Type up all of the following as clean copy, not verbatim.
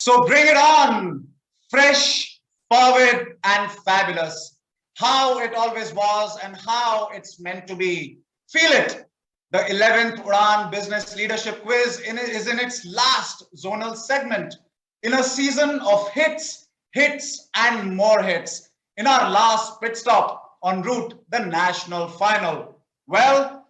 So bring it on, fresh, fervid, and fabulous. How it always was and how it's meant to be. Feel it. The 11th Udaan Business Leadership Quiz is in its last zonal segment in a season of hits, and more hits. In our last pit stop en route the national final. Well,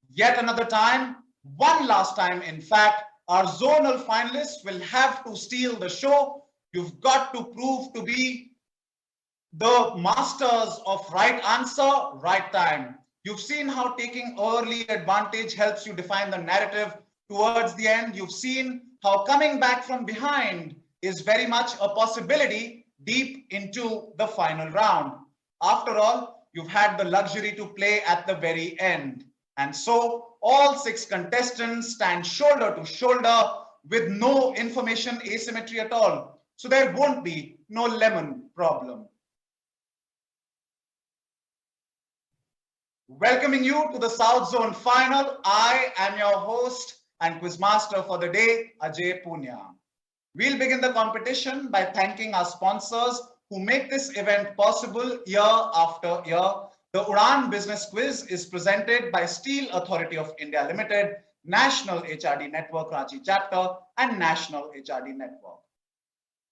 yet another time, one last time in fact, our zonal finalists will have to steal the show. You've got to prove to be the masters of right answer, right time. You've seen how taking early advantage helps you define the narrative towards the end. You've seen how coming back from behind is very much a possibility deep into the final round. After all, you've had the luxury to play at the very end. And so all 6 contestants stand shoulder to shoulder with no information asymmetry at all. So there won't be no lemon problem. Welcoming you to the South Zone final, I am your host and Quizmaster for the day, Ajay Poonia. We'll begin the competition by thanking our sponsors who make this event possible year after year. The Udaan Business Quiz is presented by Steel Authority of India Limited, National HRD Network Ranchi Chapter, and National HRD Network.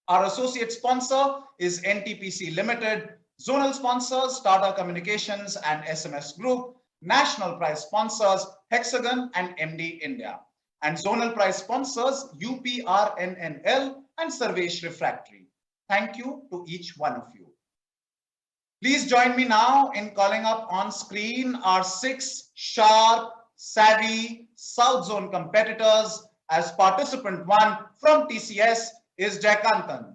Our associate sponsor is NTPC Limited. Zonal sponsors, Tata Communications and SMS Group. National prize sponsors, Hexagon and MD India. And zonal prize sponsors, UPRNNL and Sarvesh Refractory. Thank you to each one of you. Please join me now in calling up on screen our 6 sharp, savvy South Zone competitors. As participant 1 from TCS is Jayakanthan.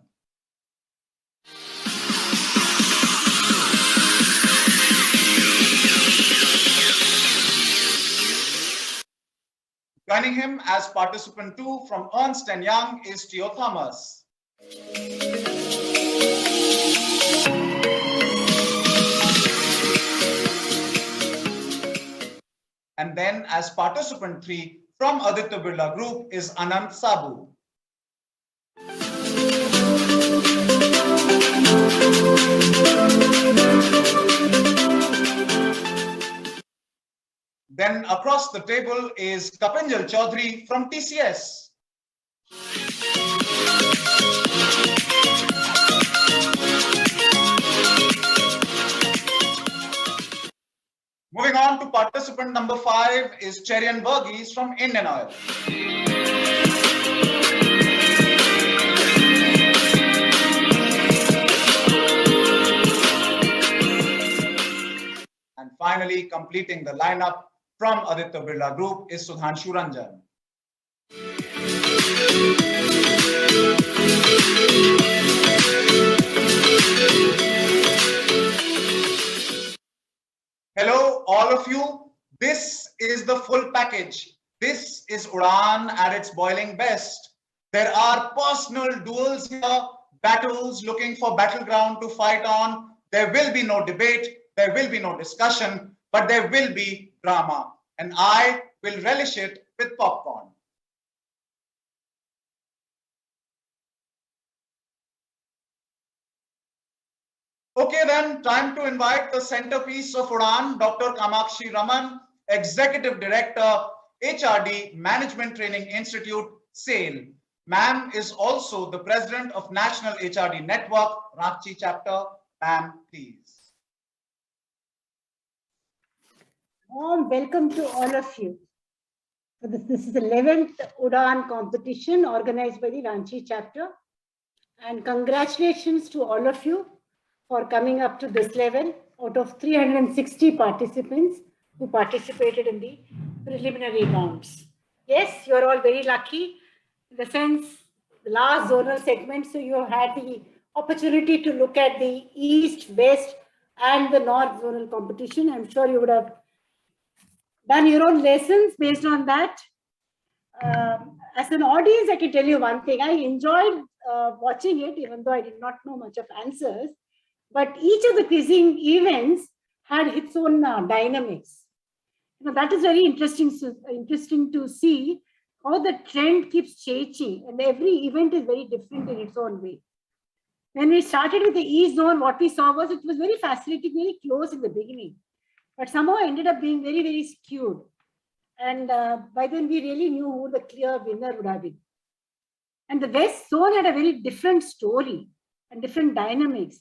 Joining him as participant 2 from Ernst & Young is Theo Thomas. And then as participant 3 from Aditya Birla Group is Anant Sabu. Then across the table is Kapinjal Chowdhury from TCS. Moving on to participant number 5 is Cherian Burgess from Indian Oil. And finally, completing the lineup from Aditya Birla Group is Sudhanshu Ranjan. Hello, all of you. This is the full package. This is Udaan at its boiling best. There are personal duels here, battles looking for battleground to fight on. There will be no debate. There will be no discussion, but there will be drama, and I will relish it with popcorn. Okay then, time to invite the centerpiece of Udaan, Dr. Kamakshi Raman, Executive Director, HRD Management Training Institute, SAIL. Ma'am is also the President of National HRD Network, Ranchi Chapter. Ma'am, please. Warm welcome to all of you. So this is the 11th Udaan competition organized by the Ranchi chapter. And congratulations to all of you for coming up to this level out of 360 participants who participated in the preliminary rounds. Yes, you're all very lucky in the sense the last zonal segment, so you had the opportunity to look at the East, West and the North zonal competition. I'm sure you would have done your own lessons based on that. As an audience, I can tell you one thing. I enjoyed watching it, even though I did not know much of answers. But each of the quizzing events had its own dynamics. That is very interesting to see how the trend keeps changing, and every event is very different in its own way. When we started with the E zone, what we saw was it was very fascinating, very close in the beginning, but somehow ended up being very, very skewed. And by then we really knew who the clear winner would have been. And the West zone had a very different story and different dynamics.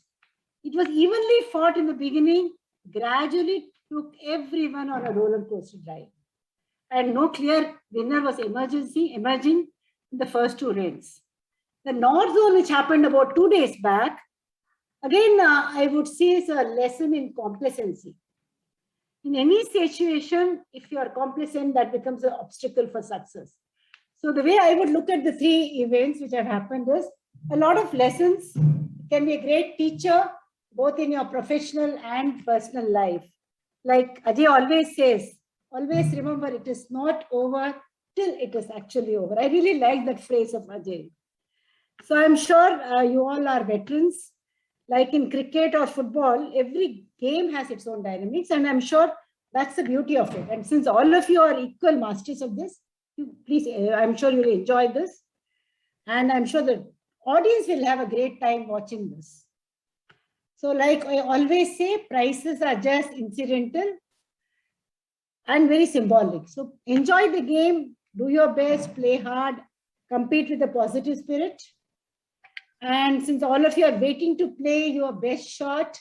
It was evenly fought in the beginning, gradually took everyone on a roller coaster ride. And no clear winner was emerging in the first two rounds. The North zone, which happened about 2 days back, again, I would say is a lesson in complacency. In any situation, if you are complacent, that becomes an obstacle for success. So the way I would look at the three events which have happened is a lot of lessons. You can be a great teacher, both in your professional and personal life. Like Ajay always says, always remember it is not over till it is actually over. I really like that phrase of Ajay. So I'm sure you all are veterans. Like in cricket or football, every game has its own dynamics, and I'm sure that's the beauty of it. And since all of you are equal masters of this, please, I'm sure you'll enjoy this. And I'm sure the audience will have a great time watching this. So like I always say, prizes are just incidental and very symbolic. So enjoy the game, do your best, play hard, compete with a positive spirit. And since all of you are waiting to play your best shot,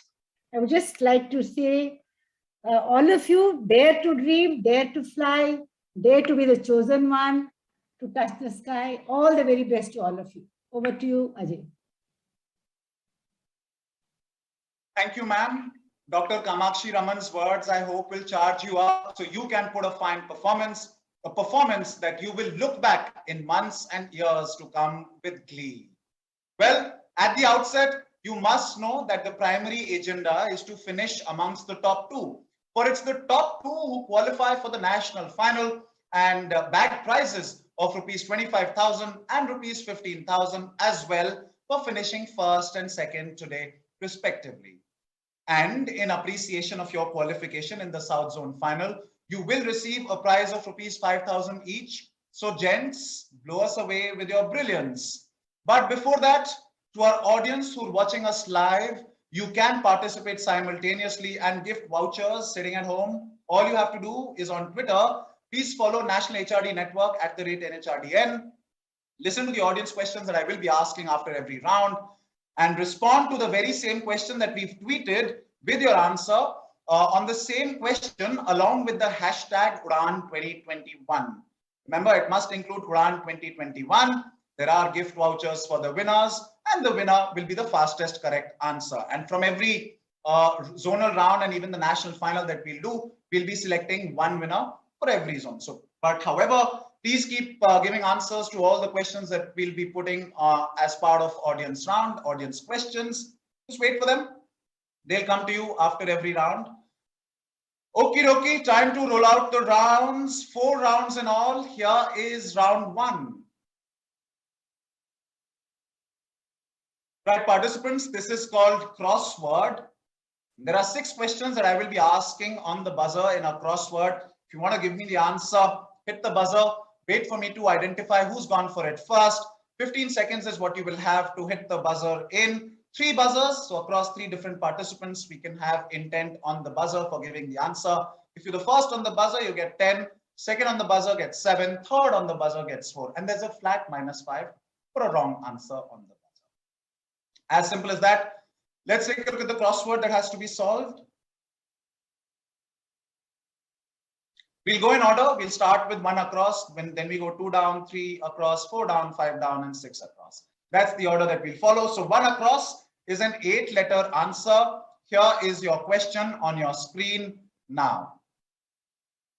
I would just like to say, all of you, dare to dream, dare to fly, dare to be the chosen one, to touch the sky. All the very best to all of you. Over to you, Ajay. Thank you, ma'am. Dr. Kamakshi Raman's words, I hope, will charge you up so you can put a fine performance, a performance that you will look back in months and years to come with glee. Well, at the outset, you must know that the primary agenda is to finish amongst the top two. For it's the top two who qualify for the national final and bag prizes of rupees 25,000 and rupees 15,000 as well for finishing first and second today, respectively. And in appreciation of your qualification in the South Zone final, you will receive a prize of rupees 5,000 each. So gents, blow us away with your brilliance. But before that, to our audience who are watching us live, you can participate simultaneously and gift vouchers sitting at home. All you have to do is on Twitter, please follow National HRD Network @ NHRDN. Listen to the audience questions that I will be asking after every round and respond to the very same question that we've tweeted with your answer on the same question along with the hashtag Udaan 2021. Remember, it must include Udaan 2021. There are gift vouchers for the winners, and the winner will be the fastest correct answer. And from every zonal round and even the national final that we'll do, we'll be selecting one winner for every zone. So, but however, please keep giving answers to all the questions that we'll be putting as part of audience round, audience questions. Just wait for them. They'll come to you after every round. Okie dokie, time to roll out the rounds. 4 rounds in all. Here is round 1. Right, participants, this is called crossword. There are 6 questions that I will be asking on the buzzer in a crossword. If you want to give me the answer, hit the buzzer. Wait for me to identify who's gone for it first. 15 seconds is what you will have to hit the buzzer in. 3 buzzers, so across 3 different participants, we can have intent on the buzzer for giving the answer. If you're the first on the buzzer, you get 10. Second on the buzzer gets 7. Third on the buzzer gets 4. And there's a flat -5 for a wrong answer on the buzzer. As simple as that. Let's take a look at the crossword that has to be solved. We'll go in order. We'll start with 1 across, then we go 2 down, 3 across, 4 down, 5 down, and 6 across. That's the order that we'll follow. So 1 across is an 8-letter answer. Here is your question on your screen now.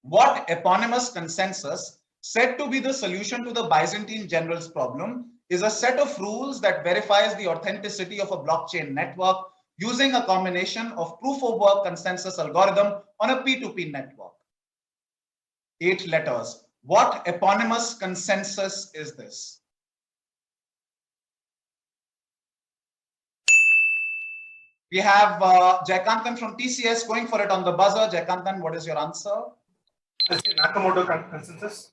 What eponymous consensus, said to be the solution to the Byzantine generals problem, is a set of rules that verifies the authenticity of a blockchain network using a combination of proof of work consensus algorithm on a P2P network? 8 letters. What eponymous consensus is this? We have Jayakanthan from TCS going for it on the buzzer. Jayakanthan, what is your answer? Nakamoto consensus.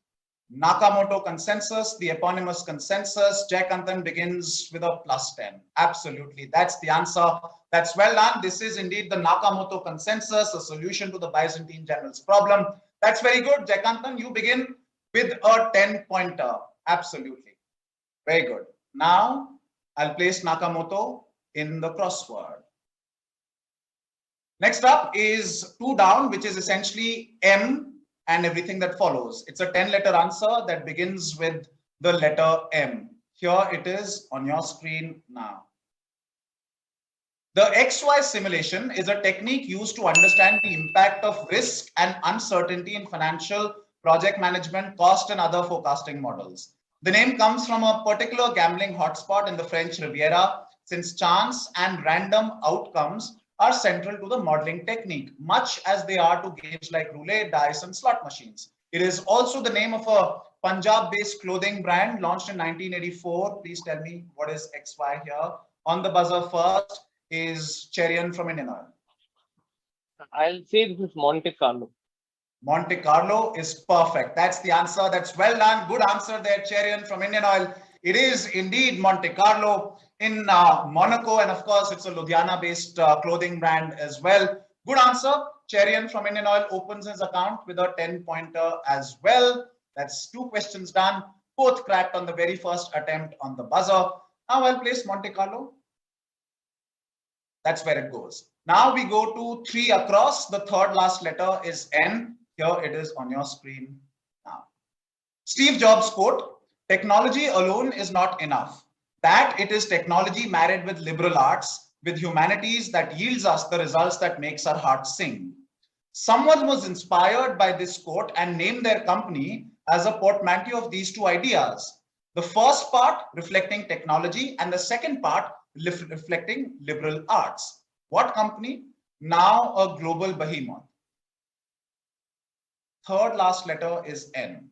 Nakamoto consensus, the eponymous consensus. Jayakanthan begins with a +10. Absolutely. That's the answer. That's well done. This is indeed the Nakamoto consensus, a solution to the Byzantine generals problem. That's very good. Jayakanthan, you begin with a 10-pointer. Absolutely. Very good. Now, I'll place Nakamoto in the crossword. Next up is 2 down, which is essentially M and everything that follows. It's a 10-letter answer that begins with the letter M. Here it is on your screen now. The XY simulation is a technique used to understand the impact of risk and uncertainty in financial, project management, cost, and other forecasting models. The name comes from a particular gambling hotspot in the French Riviera, since chance and random outcomes are central to the modeling technique, much as they are to games like roulette, dice, and slot machines. It is also the name of a Punjab-based clothing brand launched in 1984. Please tell me what is XY here. On the buzzer first is Cherian from Indian Oil. I'll say this is Monte Carlo. Monte Carlo is perfect. That's the answer. That's well done. Good answer there, Cherian from Indian Oil. It is indeed Monte Carlo in Monaco, and of course it's a Ludhiana-based clothing brand as well. Good answer. Cherian from Indian Oil opens his account with a 10-pointer as well. That's 2 questions done, both cracked on the very first attempt on the buzzer. Now I'll place Monte Carlo. That's where it goes. Now we go to 3 across. The third last letter is N. Here it is on your screen now. Steve Jobs quote, "Technology alone is not enough. That it is technology married with liberal arts, with humanities that yields us the results that makes our hearts sing." Someone was inspired by this quote and named their company as a portmanteau of these 2 ideas. The first part reflecting technology and the second part reflecting liberal arts. What company? Now a global behemoth. Third last letter is N.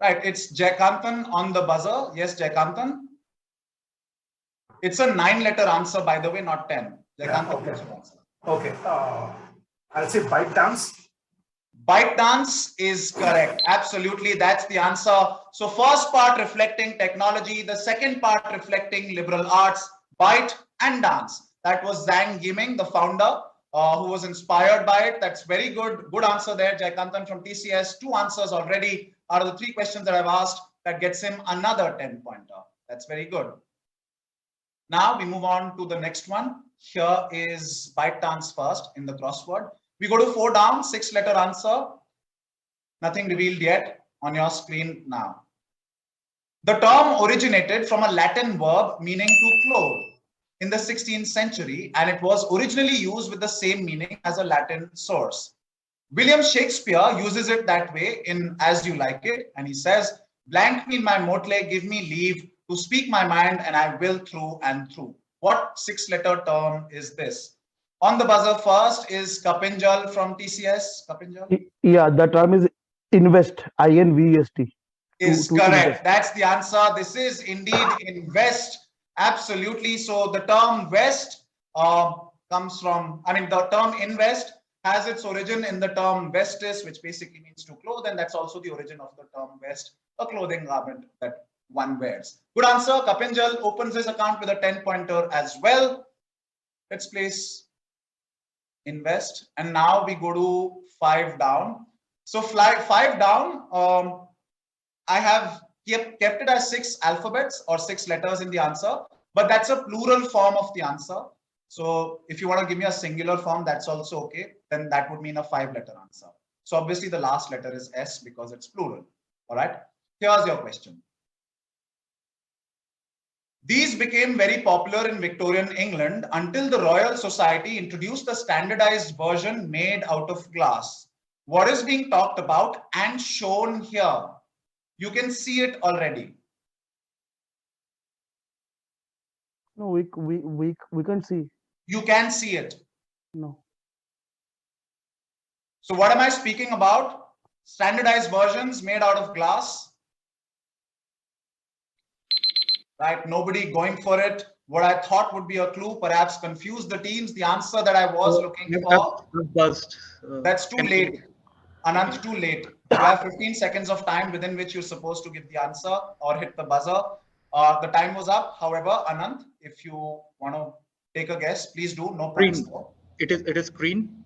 Right, it's Jayakanthan on the buzzer. Yes, Jayakanthan. It's a 9-letter answer, by the way, not 10. Jayakanthan, yeah, okay. I'll say bike dance. Bike dance is correct. Absolutely, that's the answer. So first part reflecting technology, the second part reflecting liberal arts, bite and dance. That was Zhang Yiming, the founder, who was inspired by it. That's very good. Good answer there, Jayakanthan from TCS. 2 answers already out of the 3 questions that I've asked. That gets him another 10-pointer. That's very good. Now we move on to the next one. Here is bite dance first in the crossword. We go to 4 down, 6-letter answer. Nothing revealed yet on your screen now. The term originated from a Latin verb meaning to clothe in the 16th century, and it was originally used with the same meaning as a Latin source. William Shakespeare uses it that way in As You Like It, and he says, "Blank me my motley, give me leave to speak my mind, and I will through and through." What 6-letter term is this? On the buzzer first is Kapinjal from TCS. Kapinjal? Yeah, the term is invest, INVEST. Is to correct. invest. That's the answer. This is indeed invest. Absolutely. So the term vest comes from, the term invest has its origin in the term vestis, which basically means to clothe, and that's also the origin of the term vest, a clothing garment that one wears. Good answer. Kapinjal opens his account with a 10-pointer as well. Let's place invest, and now we go to 5 down. So 5 down, I have kept it as 6 alphabets or 6 letters in the answer, but that's a plural form of the answer. So if you want to give me a singular form, that's also okay. Then that would mean a 5-letter answer. So obviously the last letter is S because it's plural. All right. Here's your question. These became very popular in Victorian England until the Royal Society introduced a standardized version made out of glass. What is being talked about and shown here? You can see it already. No, we can't see. You can see it. No. So what am I speaking about? Standardized versions made out of glass. Right, nobody going for it. what I thought would be a clue, perhaps confuse the teams. The answer that I was looking for, that's too late. Anant, too late. You have 15 seconds of time within which you're supposed to give the answer or hit the buzzer. The time was up. However, Anant, if you want to take a guess, please do. No points though. It is green.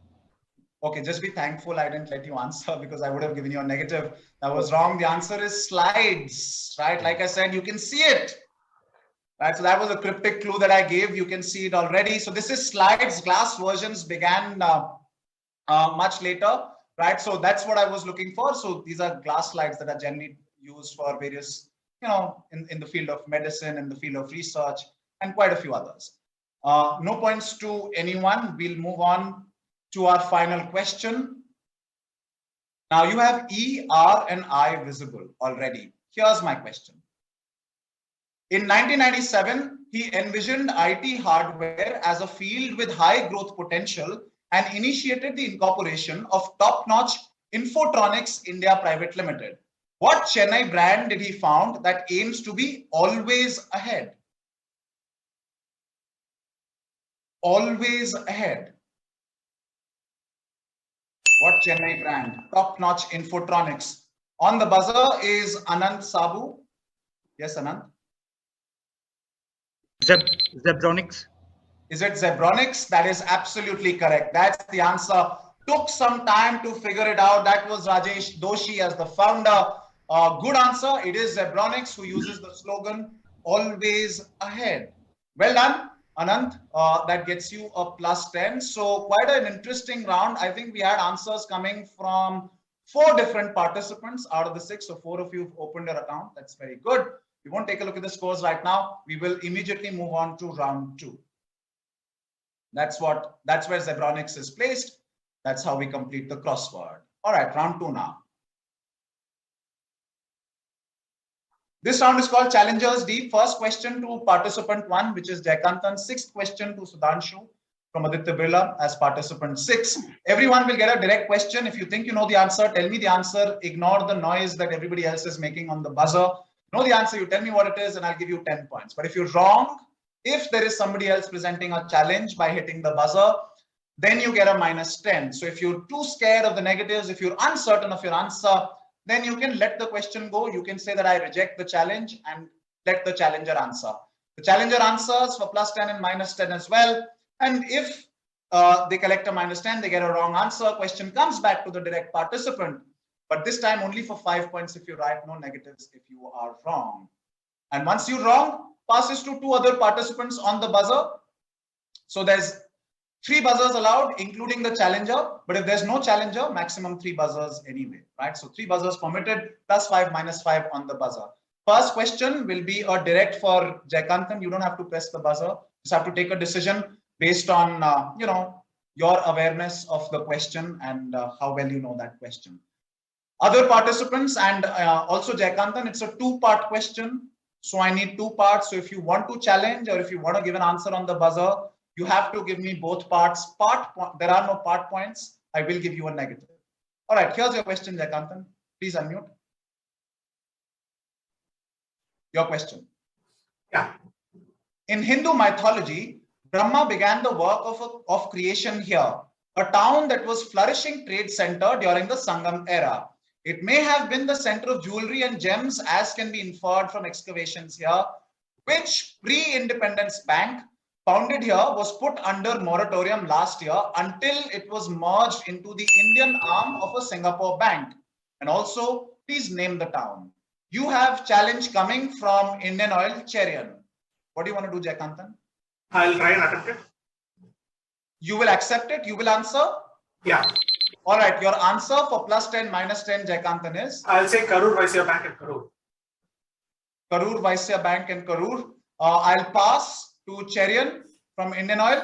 Okay, just be thankful I didn't let you answer because I would have given you a negative. That was wrong. The answer is slides, right? Like I said, you can see it. Right, so that was a cryptic clue that I gave. You can see it already. So this is slides. Glass versions began much later, right? So that's what I was looking for. So these are glass slides that are generally used for various, in the field of medicine, in the field of research, and quite a few others. No points to anyone. We'll move on to our final question. Now you have E, R, and I visible already. Here's my question. In 1997, he envisioned IT hardware as a field with high growth potential and initiated the incorporation of top-notch Infotronics India Private Limited. What Chennai brand did he found that aims to be always ahead? Always ahead. What Chennai brand? Top-notch Infotronics. On the buzzer is Anant Sabu. Yes, Anant. Zebronics. Is it Zebronics? That is absolutely correct. That's the answer. Took some time to figure it out. That was Rajesh Doshi as the founder. Good answer. It is Zebronics who uses the slogan, always ahead. Well done, Anant. That gets you a +10. So quite an interesting round. I think we had answers coming from 4 different participants out of the 6. So 4 of you have opened your account. That's very good. We won't take a look at the scores right now. We will immediately move on to round 2. That's where Zebronics is placed. That's how we complete the crossword. All right, round 2 now. This round is called Challengers Deep. First question to participant 1, which is Jayakanthan. 6th question to Sudhanshu from Aditya Birla as participant 6. Everyone will get a direct question. If you think you know the answer, tell me the answer. Ignore the noise that everybody else is making on the buzzer. Know the answer, you tell me what it is, and I'll give you 10 points. But if you're wrong, if there is somebody else presenting a challenge by hitting the buzzer, then you get a -10. So if you're too scared of the negatives, if you're uncertain of your answer, then you can let the question go. You can say that I reject the challenge and let the challenger answer. The challenger answers for +10 and -10 as well. And if they collect a -10, they get a wrong answer. Question comes back to the direct participant. But this time only for 5 points if you right, no negatives if you are wrong. And once you're wrong, passes to 2 other participants on the buzzer. So there's 3 buzzers allowed, including the challenger. But if there's no challenger, maximum 3 buzzers anyway, right? So 3 buzzers permitted, +5, -5 on the buzzer. First question will be a direct for Jayakanthan. You don't have to press the buzzer. You just have to take a decision based on, your awareness of the question and how well you know that question. Other participants and also Jayakanthan, it's a 2-part question. So I need 2 parts. So if you want to challenge or if you want to give an answer on the buzzer, you have to give me both parts. There are no part points. I will give you a negative. All right, here's your question, Jayakanthan. Please unmute. Your question. Yeah. In Hindu mythology, Brahma began the work of creation here, a town that was flourishing trade center during the Sangam era. It may have been the center of jewelry and gems, as can be inferred from excavations here. Which pre-independence bank founded here was put under moratorium last year until it was merged into the Indian arm of a Singapore bank? And also, please name the town. You have challenge coming from Indian Oil Cherian. What do you want to do, Jayakanthan? I'll try and attempt it. You will accept it? You will answer? Yeah. All right, your answer for +10, -10, Jayakanthan is? I'll say Karur Vaisya Bank in Karur. Karur Vaisya Bank in Karur. I'll pass to Cherian from Indian Oil.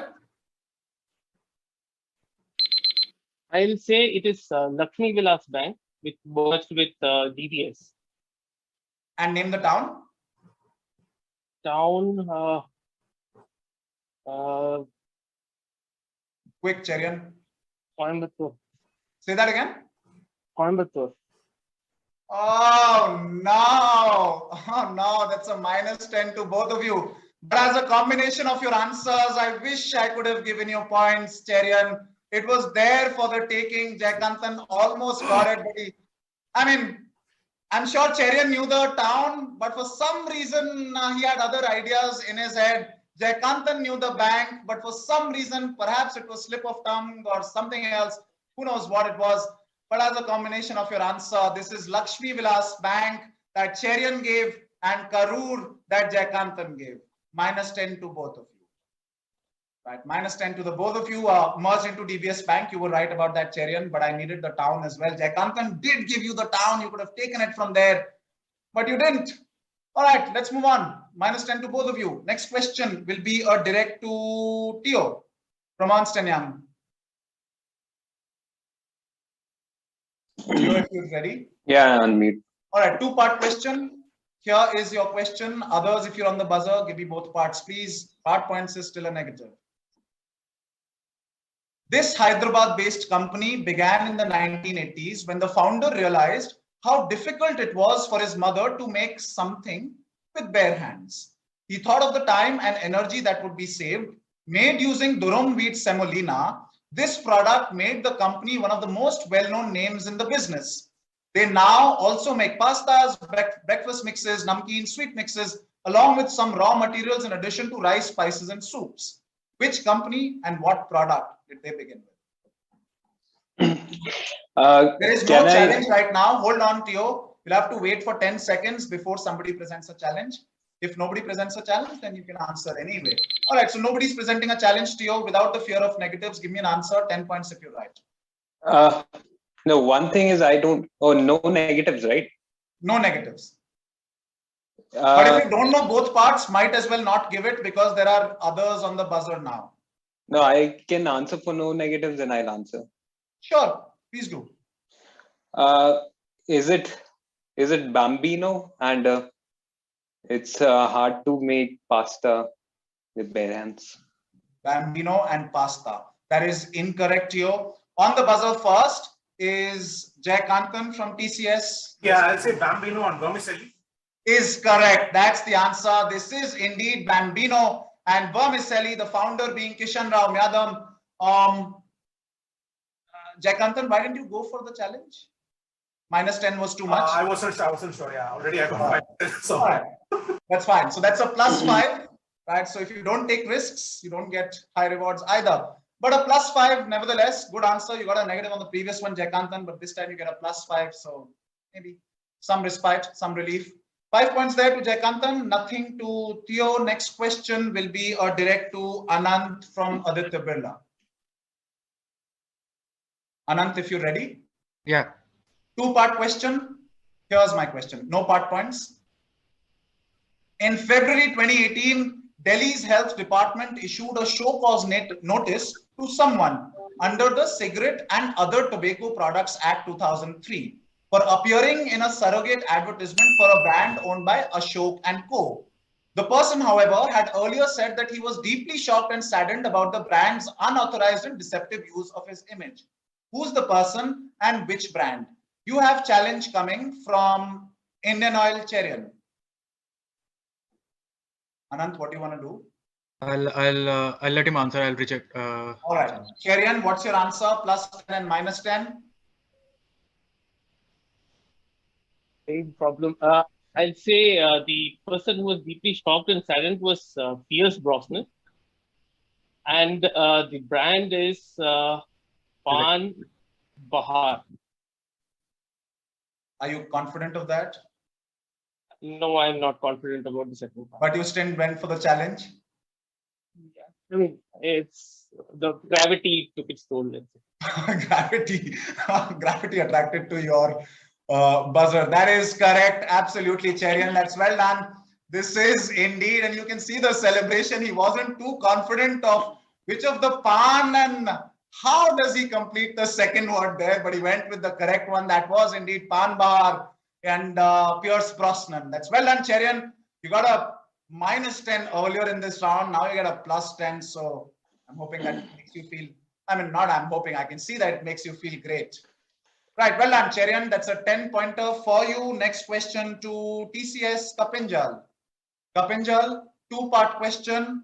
I'll say it is Lakshmi Vilas Bank, which merged with DBS. And name the town. Town. Quick, Cherian. Coimbatore. Say that again. Coimbatore. Oh no, that's a -10 to both of you. But as a combination of your answers, I wish I could have given you points, Cherian. It was there for the taking. Jayakanthan almost got it, but I'm sure Cherian knew the town, but for some reason he had other ideas in his head. Jayakanthan knew the bank, but for some reason, perhaps it was slip of tongue or something else. Who knows what it was? But as a combination of your answer, this is Lakshmi Vilas Bank that Cherian gave and Karur that Jayakanthan gave. -10 to both of you. Right, -10 to the both of you. Merged into DBS Bank. You were right about that, Cherian, but I needed the town as well. Jayakanthan did give you the town. You could have taken it from there, but you didn't. All right, let's move on. -10 to both of you. Next question will be a direct to Theo from Ernst & Young. Theo, if you're ready. Yeah, unmute. All right, two-part question. Here is your question. Others, if you're on the buzzer, give me both parts, please. Part points is still a negative. This Hyderabad-based company began in the 1980s when the founder realized how difficult it was for his mother to make something with bare hands. He thought of the time and energy that would be saved. Made using durum wheat semolina, this product made the company one of the most well-known names in the business. They now also make pastas, breakfast mixes, namkeen, sweet mixes, along with some raw materials in addition to rice, spices, and soups. Which company and what product did they begin with? There is no challenge right now. Hold on, Theo. You'll have to wait for 10 seconds before somebody presents a challenge. If nobody presents a challenge, then you can answer anyway. All right, so nobody's presenting a challenge, Theo. Without the fear of negatives, give me an answer. 10 points if you're right. No, one thing is I don't. Oh, no negatives, right? No negatives. But if you don't know both parts, might as well not give it because there are others on the buzzer now. No, I can answer for no negatives and I'll answer. Sure, please do. Is it Bambino? And it's hard to make pasta with bare hands. Bambino and pasta. That is incorrect, Theo. On the buzzer first is Jayakanthan from TCS. Yeah, I'll say Bambino and vermicelli. Is correct. That's the answer. This is indeed Bambino and vermicelli, the founder being Kishan Rao Myadam. Jayakanthan, why didn't you go for the challenge? -10 was too much. I wasn't sure. Yeah, already I got so. All right. That's fine. So that's a +5, right? So if you don't take risks, you don't get high rewards either. But a +5, nevertheless, good answer. You got a negative on the previous one, Jayakanthan, but this time you get a +5. So maybe some respite, some relief. 5 points there to Jayakanthan, nothing to Theo. Next question will be a direct to Anant from Aditya Birla. Anant, if you're ready. Yeah. Two-part question. Here's my question. No part points. In February 2018, Delhi's health department issued a show cause notice to someone under the Cigarette and Other Tobacco Products Act 2003 for appearing in a surrogate advertisement for a brand owned by Ashok and Co. The person, however, had earlier said that he was deeply shocked and saddened about the brand's unauthorized and deceptive use of his image. Who's the person and which brand? You have challenge coming from Indian Oil Cherian. Anant, what do you want to do? I'll let him answer. I'll reject. All right, Cherian, what's your answer? +10 and -10. Same problem. I'll say the person who was deeply shocked and saddened was Pierce Brosnan, and the brand is Pan Bahar. Are you confident of that? No, I'm not confident about the second part. But you still went for the challenge? Yeah. I mean, it's the gravity took its toll. Let's say. Gravity attracted to your buzzer. That is correct. Absolutely, Cherian. That's well done. This is indeed, and you can see the celebration. He wasn't too confident of which of the pan and how does he complete the second word there, but he went with the correct one. That was indeed Pan Bar and Pierce Brosnan. That's well done, Cherian. You got a -10 earlier in this round. Now you get a +10. So I'm hoping that makes you feel, I'm hoping, I can see that it makes you feel great. Right, well done, Cherian. That's a 10-pointer for you. Next question to TCS Kapinjal. Kapinjal, Two-part question.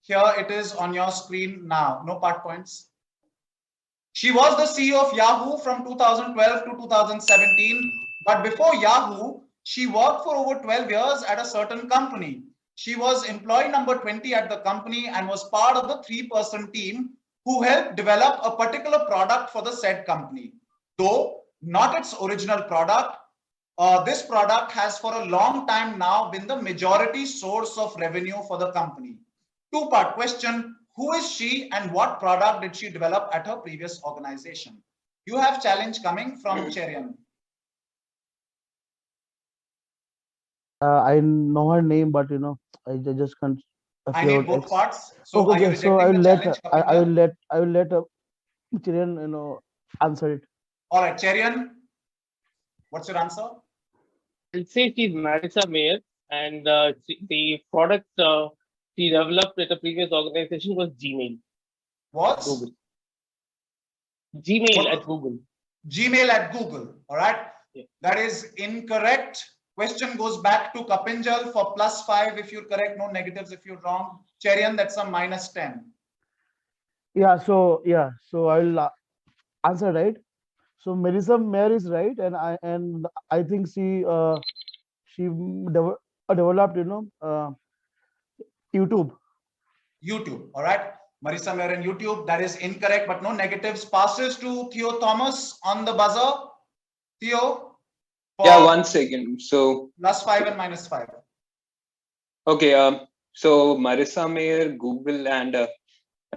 Here it is on your screen now. No part points. She was the CEO of Yahoo from 2012 to 2017. But before Yahoo, she worked for over 12 years at a certain company. She was employee number 20 at the company and was part of the 3-person team who helped develop a particular product for the said company. Though not its original product, this product has for a long time now been the majority source of revenue for the company. Two-part question. Who is she and what product did she develop at her previous organization? You have challenge coming from Cherian. I know her name, but I just can't I figure need out both X. parts. So are Okay, you okay. So rejecting the challenge, Kapinjal? I will let Chiran, answer it. All right, Cherian, what's your answer? I'll say she's Marissa Mayer, and the product she developed at a previous organization was Gmail. What? Google. Gmail What? at Google. Gmail at Google. All right. Yeah. That is incorrect. Question goes back to Kapinjal for +5 if you're correct, no negatives if you're wrong. Cherian, that's a -10. Yeah. So I will answer right. So Marissa Mayer is right, and I think she developed YouTube. YouTube. All right. Marissa Mayer and YouTube. That is incorrect, but no negatives. Passes to Theo Thomas on the buzzer. Theo. Yeah, 1 second. So +5 and -5. okay, so Marissa Mayer, Google, and I'm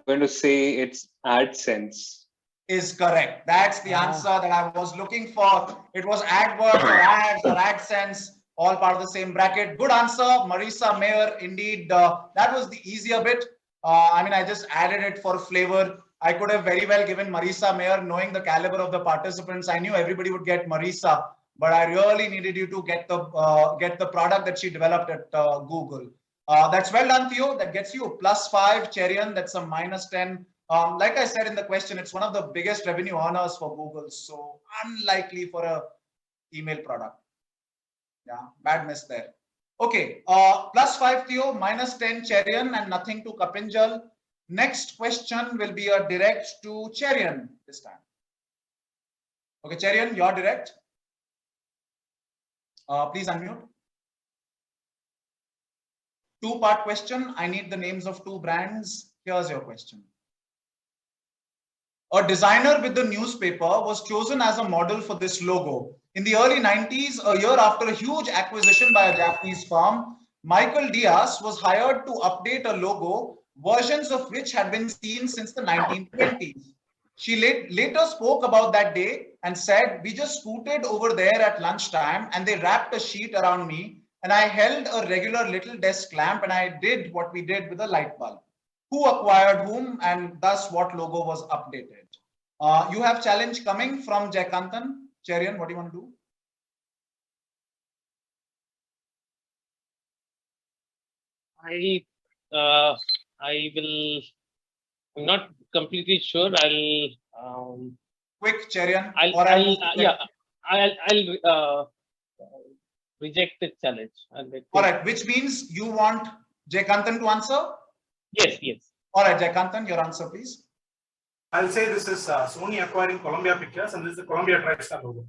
going to say it's AdSense. Is correct. That's the answer that I was looking for. It was AdWords or ads or AdSense, all part of the same bracket. Good answer, Marissa Mayer. Indeed, that was the easier bit. I mean, I just added it for flavor. I could have very well given Marissa Mayer, knowing the caliber of the participants. I knew everybody would get Marissa, but I really needed you to get the product that she developed at Google. That's well done, Theo. That gets you a +5. Cherian, that's a -10. Like I said in the question, it's one of the biggest revenue earners for Google. So unlikely for a email product. Yeah, bad miss there. Okay, +5 Theo, -10 Cherian, and nothing to Kapinjal. Next question will be a direct to Cherian this time. Okay, Cherian, you're direct. Please unmute. Two-part question. I need the names of 2 brands. Here's your question. A designer with the newspaper was chosen as a model for this logo. In the early 90s, a year after a huge acquisition by a Japanese firm, Michael Diaz was hired to update a logo, versions of which had been seen since the 1920s. She later spoke about that day and said, "We just scooted over there at lunchtime and they wrapped a sheet around me and I held a regular little desk lamp and I did what we did with a light bulb. Who acquired whom and thus what logo was updated?" You have challenge coming from Jayakanthan. Cherian, what do you want to do? I will. I'm not completely sure. Quick, Cherian. I'll reject the challenge. All right, which means you want Jayakanthan to answer? Yes. All right, Jayakanthan, your answer, please. I'll say this is Sony acquiring Columbia Pictures, and this is the Columbia TriStar logo.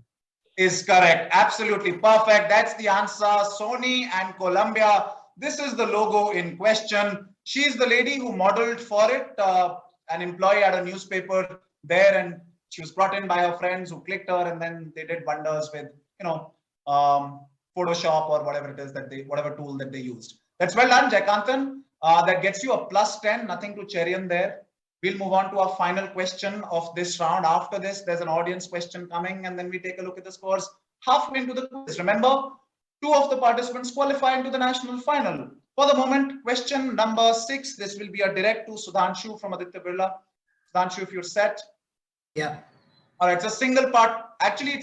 Is correct. Absolutely perfect. That's the answer. Sony and Columbia. This is the logo in question. She's the lady who modeled for it, an employee at a newspaper there, and she was brought in by her friends who clicked her, and then they did wonders with, Photoshop or whatever it is whatever tool that they used. That's well done, Jayakanthan. That gets you a +10. Nothing to Cherian there. We'll move on to our final question of this round. After this, there's an audience question coming, and then we take a look at the scores halfway into the quiz. Remember, 2 of the participants qualify into the national final. For the moment, question number 6. This will be a direct to Sudhanshu from Aditya Birla. Sudhanshu, if you're set. Yeah. All right, it's a single part. Actually,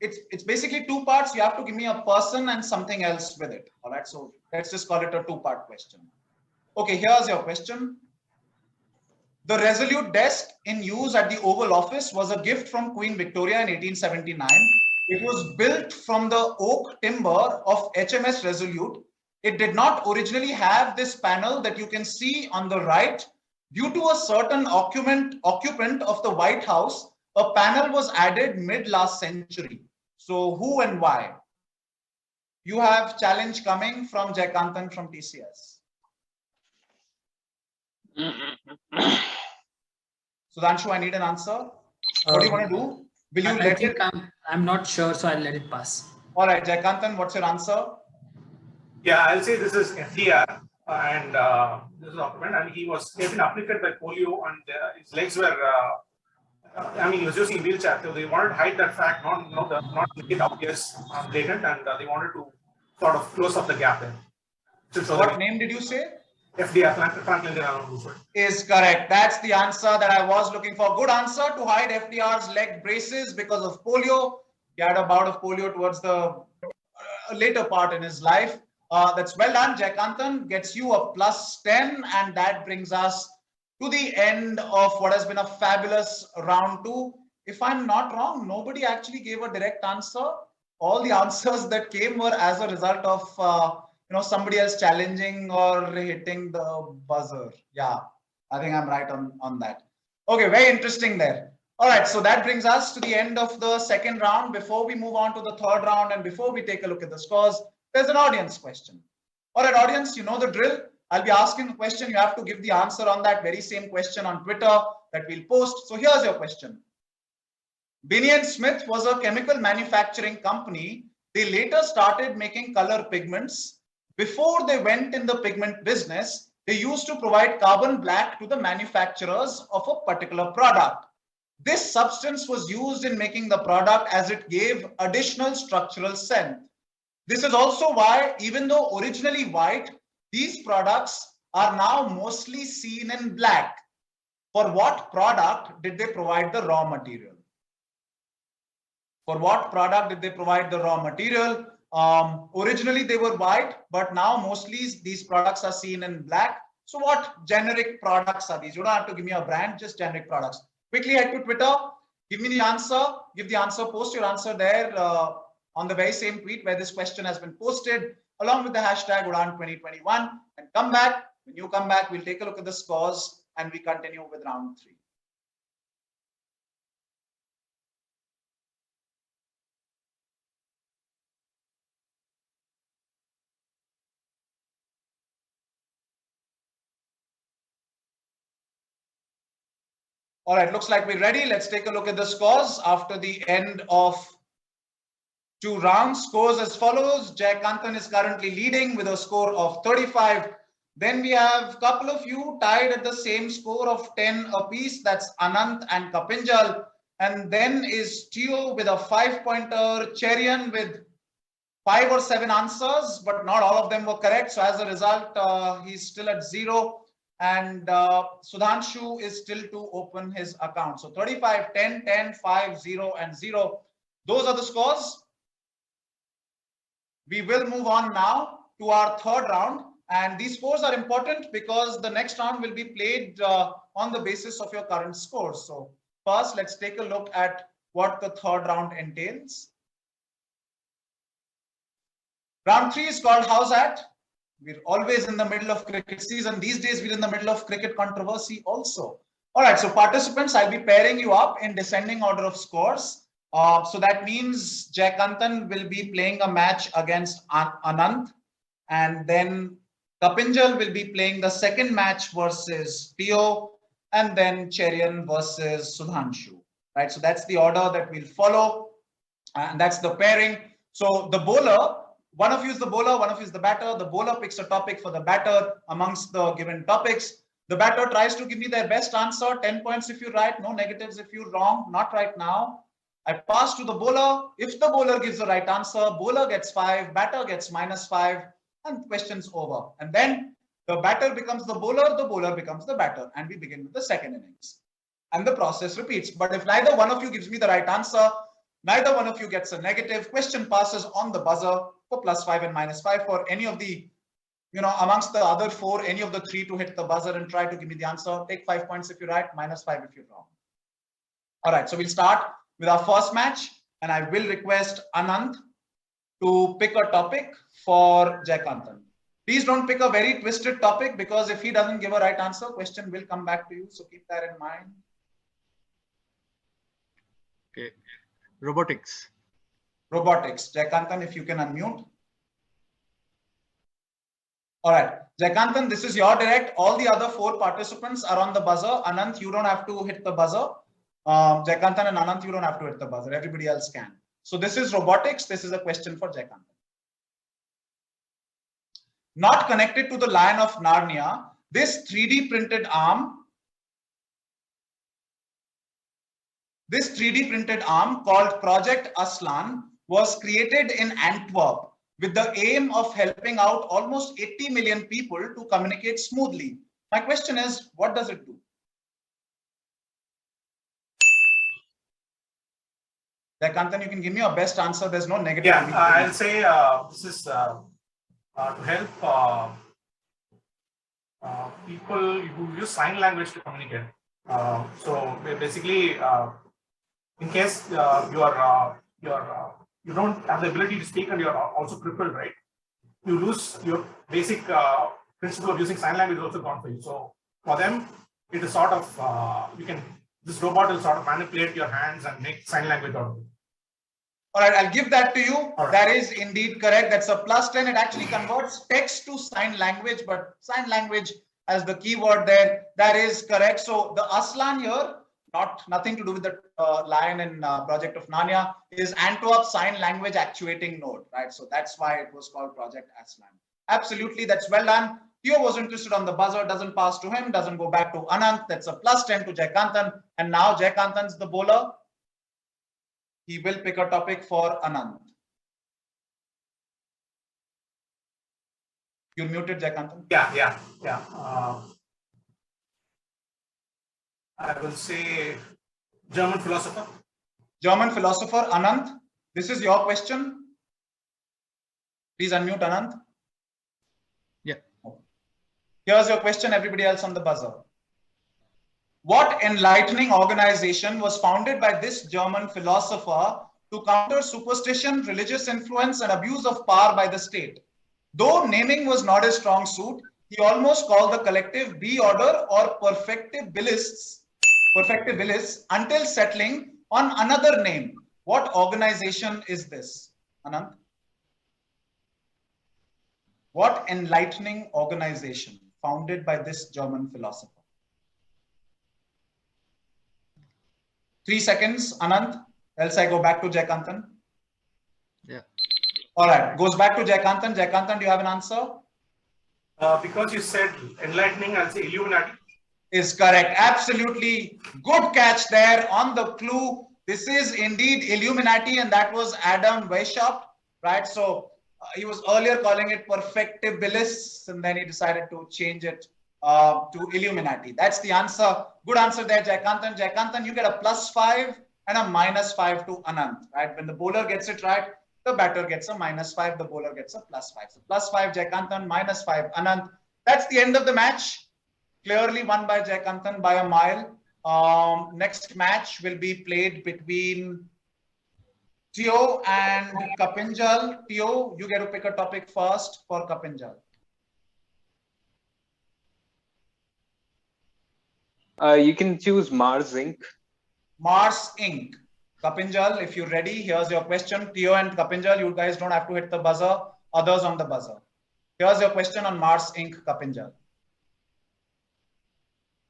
it's basically 2 parts. You have to give me a person and something else with it. All right, so let's just call it a 2-part question. Okay, here's your question. The Resolute desk in use at the Oval Office was a gift from Queen Victoria in 1879. It was built from the oak timber of HMS Resolute. it did not originally have this panel that you can see on the right. Due to a certain occupant of the White House, a panel was added mid last century. So who and why? You have challenge coming from Jayakanthan from TCS. Sudhanshu, I need an answer. What do you want to do? Will you I let think it? I'm not sure, so I'll let it pass. All right, Jayakanthan, what's your answer? Yeah, I'll say this is FDR, and this is occupant, and he had been afflicted by polio, and his legs were. I mean, he was using wheelchair, so they wanted to hide that fact, not make it obvious, blatant, and they wanted to sort of close up the gap there. So What name did you say? FDR, Franklin Delano Roosevelt. Is correct. That's the answer that I was looking for. Good answer, to hide FDR's leg braces because of polio. He had a bout of polio towards the later part in his life. That's well done. Jayakanthan gets you a +10, and that brings us to the end of what has been a fabulous round 2. If I'm not wrong, nobody actually gave a direct answer. All the answers that came were as a result of somebody else challenging or hitting the buzzer. Yeah, I think I'm right on that. Okay, very interesting there. All right, so that brings us to the end of the second round. Before we move on to the third round and before we take a look at the scores, there's an audience question. All right, audience, you know the drill. I'll be asking a question. You have to give the answer on that very same question on Twitter that we'll post. So here's your question. Binney and Smith was a chemical manufacturing company. They later started making color pigments. Before they went in the pigment business, they used to provide carbon black to the manufacturers of a particular product. This substance was used in making the product as it gave additional structural strength. This is also why, even though originally white, these products are now mostly seen in black. For what product did they provide the raw material? For what product did they provide the raw material? Originally they were white, but now mostly these products are seen in black. So what generic products are these? You don't have to give me a brand, just generic products. Quickly head to Twitter, give me the answer, give the answer, post your answer there on the very same tweet where this question has been posted, along with the hashtag Udaan 2021, and come back. When you come back, we'll take a look at the scores and we continue with round 3. All right, looks like we're ready. Let's take a look at the scores after the end of 2 rounds. Scores as follows. Jayakanthan is currently leading with a score of 35. Then we have a couple of you tied at the same score of 10 apiece. That's Anant and Kapinjal. And then is Tio with a 5-pointer, Cherian with 5 or 7 answers, but not all of them were correct. So as a result, he's still at 0. And Sudhanshu is still to open his account. So 35, 10, 10, 5, 0, and 0. Those are the scores. We will move on now to our third round. And these scores are important because the next round will be played on the basis of your current scores. So first, let's take a look at what the third round entails. Round 3 is called How's That? We're always in the middle of cricket season. These days, we're in the middle of cricket controversy also. All right, so participants, I'll be pairing you up in descending order of scores. So that means Jayakanthan will be playing a match against Anant. And then Kapinjal will be playing the second match versus Tio. And then Cherian versus Sudhanshu. Right, so that's the order that we'll follow. And that's the pairing. So the bowler, one of you is the bowler, one of you is the batter. The bowler picks a topic for the batter amongst the given topics. The batter tries to give me their best answer, 10 points if you're right, no negatives if you're wrong, not right now. I pass to the bowler. If the bowler gives the right answer, bowler gets 5, batter gets -5, and question's over. And then the batter becomes the bowler becomes the batter, and we begin with the second innings. And the process repeats. But if neither one of you gives me the right answer, neither one of you gets a negative. Question passes on the buzzer for +5 and -5 for any of the, amongst the other 4, any of the 3 to hit the buzzer and try to give me the answer. Take 5 points if you're right, -5 if you're wrong. All right, so we'll start with our first match, and I will request Anant to pick a topic for Jayakanthan. Please don't pick a very twisted topic, because if he doesn't give a right answer, question will come back to you. So keep that in mind. Okay. Robotics. Robotics. Jayakanthan, if you can unmute. All right. Jayakanthan, this is your direct. All the other 4 participants are on the buzzer. Anant, you don't have to hit the buzzer. Jayakanthan and Anant, you don't have to hit the buzzer. Everybody else can. So this is robotics. This is a question for Jayakanthan. Not connected to the Lion of Narnia, this 3D printed arm called Project Aslan was created in Antwerp with the aim of helping out almost 80 million people to communicate smoothly. My question is, what does it do? Jayakanthan, you can give me your best answer. There's no negative. Yeah, I'll say this is to help people who use sign language to communicate. So basically, in case you don't have the ability to speak and you're also crippled, right? You lose your basic principle of using sign language is also gone for you. So for them, it is sort of this robot will sort of manipulate your hands and make sign language out of it. All right, I'll give that to you. Right. That is indeed correct. That's a +10. It actually converts text to sign language, but sign language as the keyword there. That is correct. So the Aslan here, nothing to do with the lion in Project of Narnia, is Antwerp sign language actuating node, right? So that's why it was called Project Aslan. Absolutely, that's well done. Theo was interested on the buzzer, doesn't pass to him, doesn't go back to Anant. That's a +10 to Jayakanthan. And now Jayakanthan's the bowler. He will pick a topic for Anant. You're muted, Jayakanthan. Yeah. I will say German philosopher. German philosopher, Anant. This is your question. Please unmute, Anant. Yeah. Here's your question, everybody else on the buzzer. What enlightening organization was founded by this German philosopher to counter superstition, religious influence, and abuse of power by the state? Though naming was not his strong suit, he almost called the collective B order or perfectibilists until settling on another name. What organization is this, Anant? What enlightening organization founded by this German philosopher? 3 seconds, Anant, else I go back to Jayakanthan. Yeah. All right, goes back to Jayakanthan. Jayakanthan, do you have an answer? Because you said enlightening, I'll say Illuminati. Is correct. Absolutely good catch there on the clue. This is indeed Illuminati, and that was Adam Weishaupt, right? So he was earlier calling it perfectibilists, and then he decided to change it to Illuminati. That's the answer. Good answer there, Jayakanthan. Jayakanthan, you get a +5 and a -5 to Anant, right? When the bowler gets it right, the batter gets a -5, the bowler gets a +5. So +5 Jayakanthan, -5 Anant. That's the end of the match. Clearly won by Jayakanthan by a mile. Next match will be played between Theo and Kapinjal. Theo, you get to pick a topic first for Kapinjal. You can choose Mars Inc. Mars Inc. Kapinjal, if you're ready, here's your question. Theo and Kapinjal, you guys don't have to hit the buzzer. Others on the buzzer. Here's your question on Mars Inc. Kapinjal.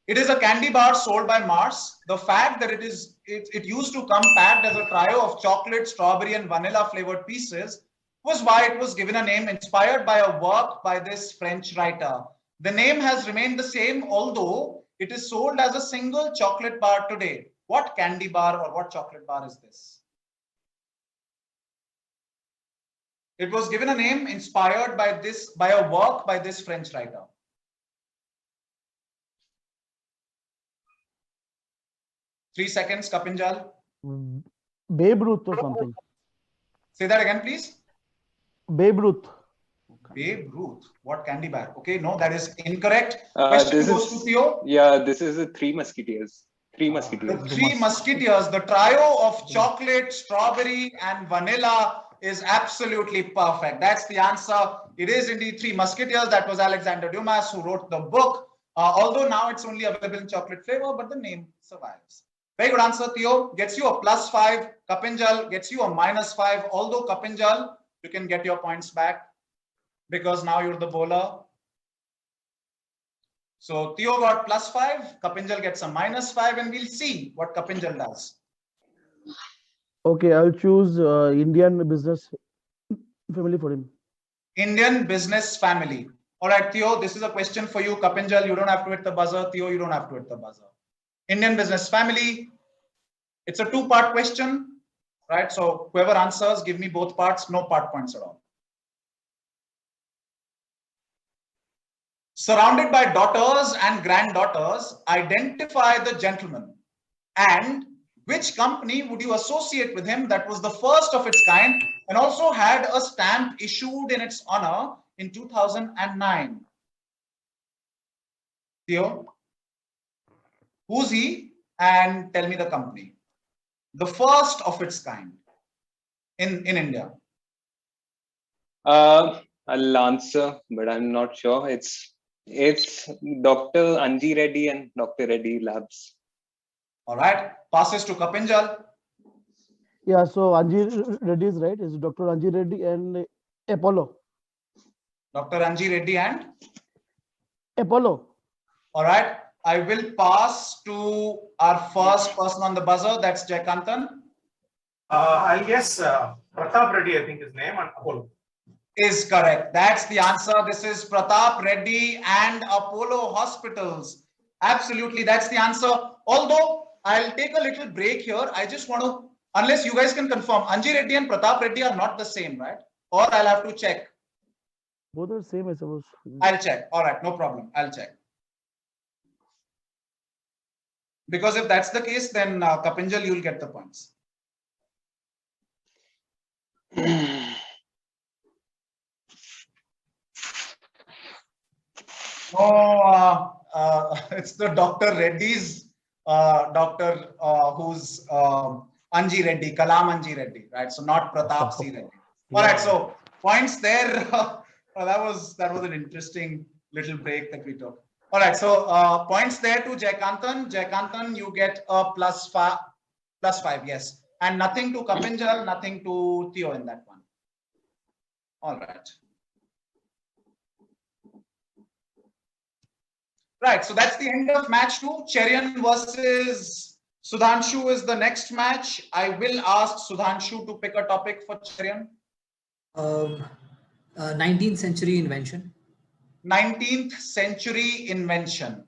It is a candy bar sold by Mars. The fact that it used to come packed as a trio of chocolate, strawberry, and vanilla flavored pieces was why it was given a name inspired by a work by this French writer. The name has remained the same, although it is sold as a single chocolate bar today. What candy bar or what chocolate bar is this? It was given a name inspired by a work by this French writer. Three seconds, Kapinjal. Babe Ruth or something. Say that again, please. Babe Ruth. Babe Ruth. What candy bar? Okay, no, that is incorrect. This goes to Theo. Yeah, this is the Three Musketeers. Three Musketeers. The Three Musketeers, the trio of chocolate, strawberry, and vanilla is absolutely perfect. That's the answer. It is indeed Three Musketeers. That was Alexander Dumas who wrote the book. Although now it's only available in chocolate flavor, but the name survives. Very good answer, Theo. Gets you a +5. Kapinjal gets you a -5. Although Kapinjal, you can get your points back because now you're the bowler. So Theo got +5. Kapinjal gets a -5, and we'll see what Kapinjal does. Okay, I'll choose Indian business family for him. Indian business family. All right, Theo, this is a question for you. Kapinjal, you don't have to hit the buzzer. Theo, you don't have to hit the buzzer. Indian business family. It's a two-part question, right? So whoever answers, give me both parts, no part points at all. Surrounded by daughters and granddaughters, identify the gentleman. And which company would you associate with him that was the first of its kind and also had a stamp issued in its honor in 2009? Theo, who's he? And tell me the company. The first of its kind in India. I'll answer, but I'm not sure. It's Dr. Anji Reddy and Dr. Reddy Labs. All right. Passes to Kapinjal. Yeah, so Anji Reddy is right. It's Dr. Anji Reddy and Apollo. Dr. Anji Reddy and Apollo. all right. I will pass to our first person on the buzzer. That's Jayakanthan. I'll guess Pratap Reddy, I think his name, and Apollo. Is correct. That's the answer. This is Pratap Reddy and Apollo Hospitals. Absolutely, that's the answer. Although I'll take a little break here. I just want to, unless you guys can confirm, Anji Reddy and Pratap Reddy are not the same, right? Or I'll have to check. Both are same, I suppose. I'll check. All right, no problem. I'll check. Because if that's the case, then Kapinjal, you'll get the points. It's the Dr. Reddy's doctor who's Anji Reddy, Kalam Anji Reddy, right? So not Pratap C. Reddy. All right, so points there. That was an interesting little break that we took. All right, so points there to Jayakanthan. Jayakanthan, you get a +5, yes. And nothing to Kapinjal, nothing to Theo in that one. All right. Right, so that's the end of match 2. Cherian versus Sudhanshu is the next match. I will ask Sudhanshu to pick a topic for Cherian. 19th century invention. 19th century invention.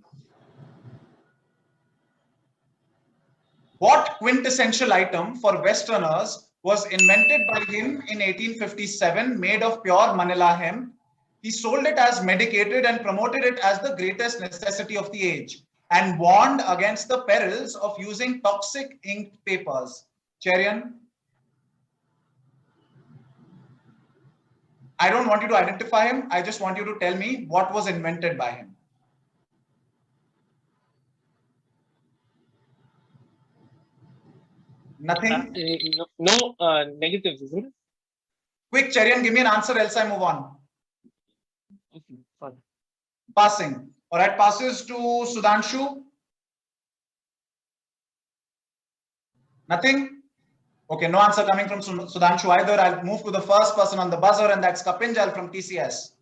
What quintessential item for Westerners was invented by him in 1857, made of pure Manila hemp? He sold it as medicated and promoted it as the greatest necessity of the age and warned against the perils of using toxic inked papers. Cherian? I don't want you to identify him. I just want you to tell me what was invented by him. Nothing? No negatives, isn't it? Quick, Cherian, give me an answer, else I move on. Okay, fine. Passing. All right, passes to Sudhanshu. Nothing? Okay, no answer coming from Sudhanshu either. I'll move to the first person on the buzzer, and that's Kapinjal from TCS.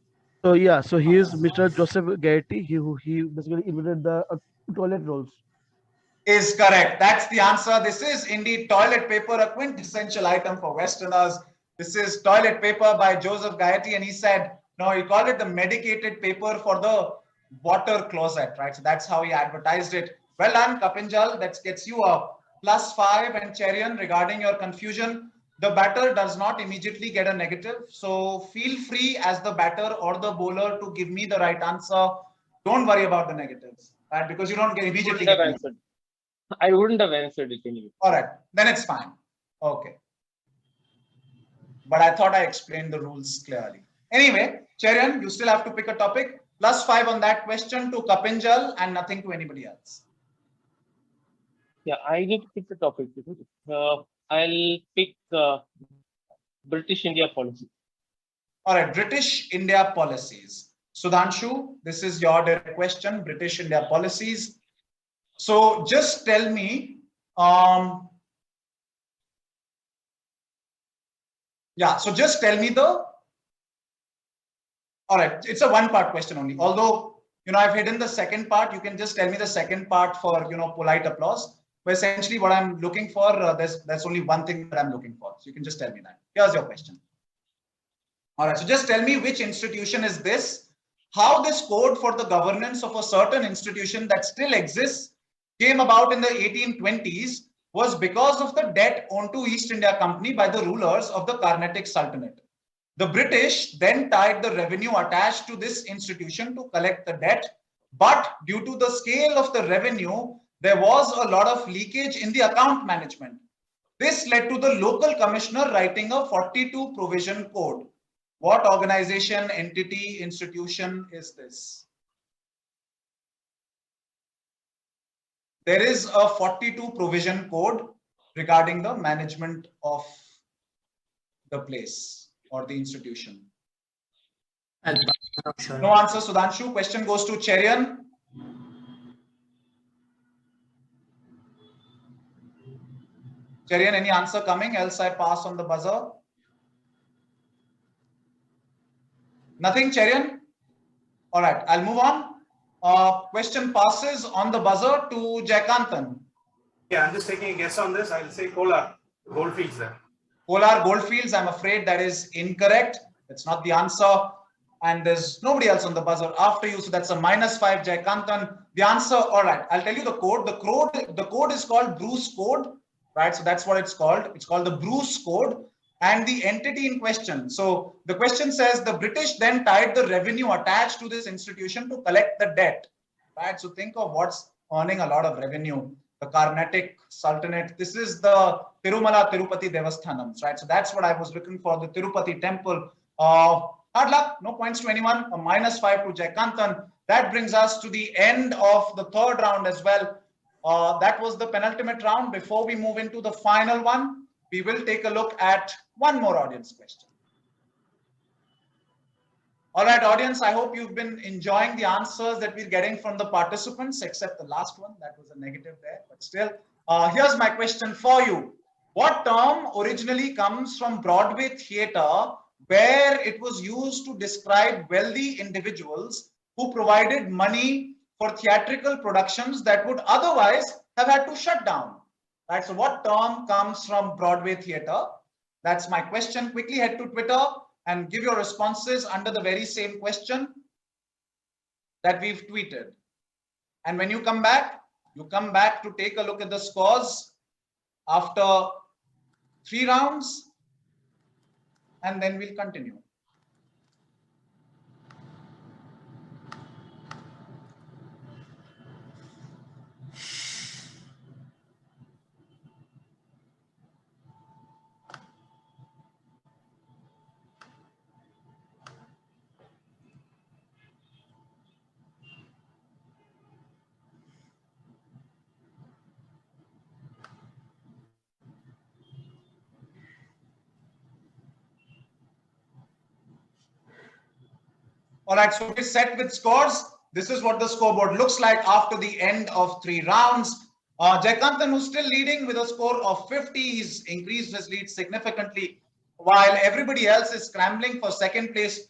So yeah, so he is Mr. Joseph Gaiety. He basically invented the toilet rolls. Is correct. That's the answer. This is indeed toilet paper, a quintessential item for Westerners. This is toilet paper by Joseph Gaiety, and he said, no, he called it the medicated paper for the water closet, right? So that's how he advertised it. Well done, Kapinjal. That gets you a +5. And Cherian, regarding your confusion, the batter does not immediately get a negative. So feel free as the batter or the bowler to give me the right answer. Don't worry about the negatives, right? Because you don't get immediately get answered. I wouldn't have answered it anyway. All right, then it's fine. Okay. But I thought I explained the rules clearly. Anyway, Cherian, you still have to pick a topic. +5 on that question to Kapinjal and nothing to anybody else. Yeah, I need to pick the topic. I'll pick British India policy. All right, British India policies. Sudhanshu, this is your direct question, British India policies. So just tell me, so just tell me all right, it's a one-part question only. Although, I've hidden the second part, you can just tell me the second part for, polite applause. But essentially what I'm looking for, there's only one thing that I'm looking for. So you can just tell me that. Here's your question. All right, so just tell me which institution is this, how this code for the governance of a certain institution that still exists came about in the 1820s was because of the debt owed to East India Company by the rulers of the Carnatic Sultanate. The British then tied the revenue attached to this institution to collect the debt, but due to the scale of the revenue, there was a lot of leakage in the account management. This led to the local commissioner writing a 42 provision code. What organization, entity, institution is this? There is a 42 provision code regarding the management of the place or the institution. Sure. No answer, Sudhanshu. Question goes to Cherian. Cherian, any answer coming? Else I pass on the buzzer. Nothing, Cherian? All right, I'll move on. Question passes on the buzzer to Jayakanthan. Yeah, I'm just taking a guess on this. I'll say Kolar, Goldfields there. Kolar Goldfields, I'm afraid that is incorrect. It's not the answer. And there's nobody else on the buzzer after you. So that's a -5, Jayakanthan. The answer, all right, I'll tell you the code. The code is called Bruce code, right? So that's what it's called. It's called the Bruce code. And the entity in question. So the question says the British then tied the revenue attached to this institution to collect the debt, right? So think of what's earning a lot of revenue. The Carnatic Sultanate. This is the Tirumala Tirupati Devasthanams, right? So that's what I was looking for, the Tirupati temple. Hard luck, no points to anyone, a -5 to Jayakanthan. That brings us to the end of the third round as well. That was the penultimate round. Before we move into the final one, we will take a look at one more audience question. All right, audience, I hope you've been enjoying the answers that we're getting from the participants, except the last one. That was a negative there, but still. Here's my question for you. What term originally comes from Broadway theater, where it was used to describe wealthy individuals who provided money for theatrical productions that would otherwise have had to shut down? Right, so what term comes from Broadway theater? That's my question. Quickly head to Twitter and give your responses under the very same question that we've tweeted. And when you come back to take a look at the scores after 3 rounds, and then we'll continue. All right, so we're set with scores. This is what the scoreboard looks like after the end of 3 rounds. Jayakanthan, who's still leading with a score of 50, he's increased his lead significantly, while everybody else is scrambling for second place.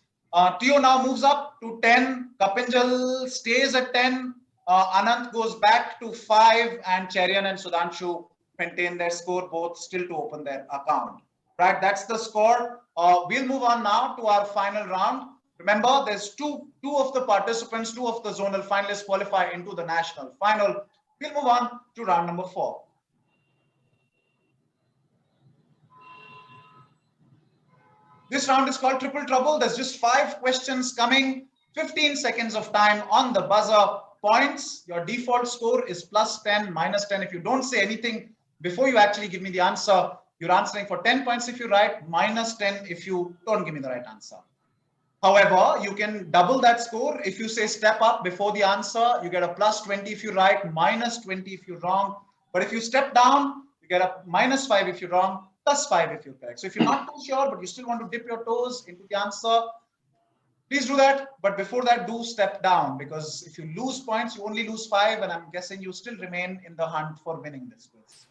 Tio now moves up to 10. Kapinjal stays at 10. Anant goes back to 5, and Cherian and Sudhanshu maintain their score, both still to open their account. Right, that's the score. We'll move on now to our final round. Remember, there's two of the participants, 2 of the zonal finalists qualify into the national final. We'll move on to round number 4. This round is called Triple Trouble. There's just 5 questions coming, 15 seconds of time on the buzzer. Points, your default score is +10, -10. If you don't say anything before you actually give me the answer, you're answering for 10 points if you right, -10 if you don't give me the right answer. However, you can double that score. If you say step up before the answer, you get a +20 if you're right, -20 if you're wrong. But if you step down, you get a -5 if you're wrong, +5 if you're correct. So if you're not too sure, but you still want to dip your toes into the answer, please do that. But before that, do step down, because if you lose points, you only lose 5, and I'm guessing you still remain in the hunt for winning this quiz.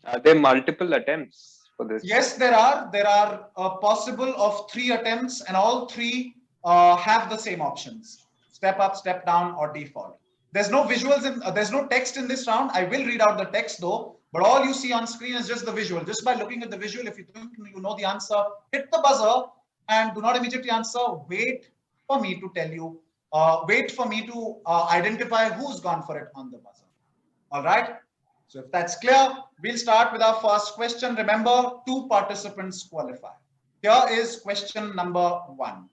Are there multiple attempts for this? Yes, there are. There are a possible of 3 attempts, and all 3 have the same options: step up, step down, or default. There's no visuals in, there's no text in this round. I will read out the text though, but all you see on screen is just the visual. Just by looking at the visual, if you think you know the answer, hit the buzzer and do not immediately answer. Wait for me to tell you, wait for me to identify who's gone for it on the buzzer. All right. So if that's clear, we'll start with our first question. Remember, 2 participants qualify. Here is question number 1.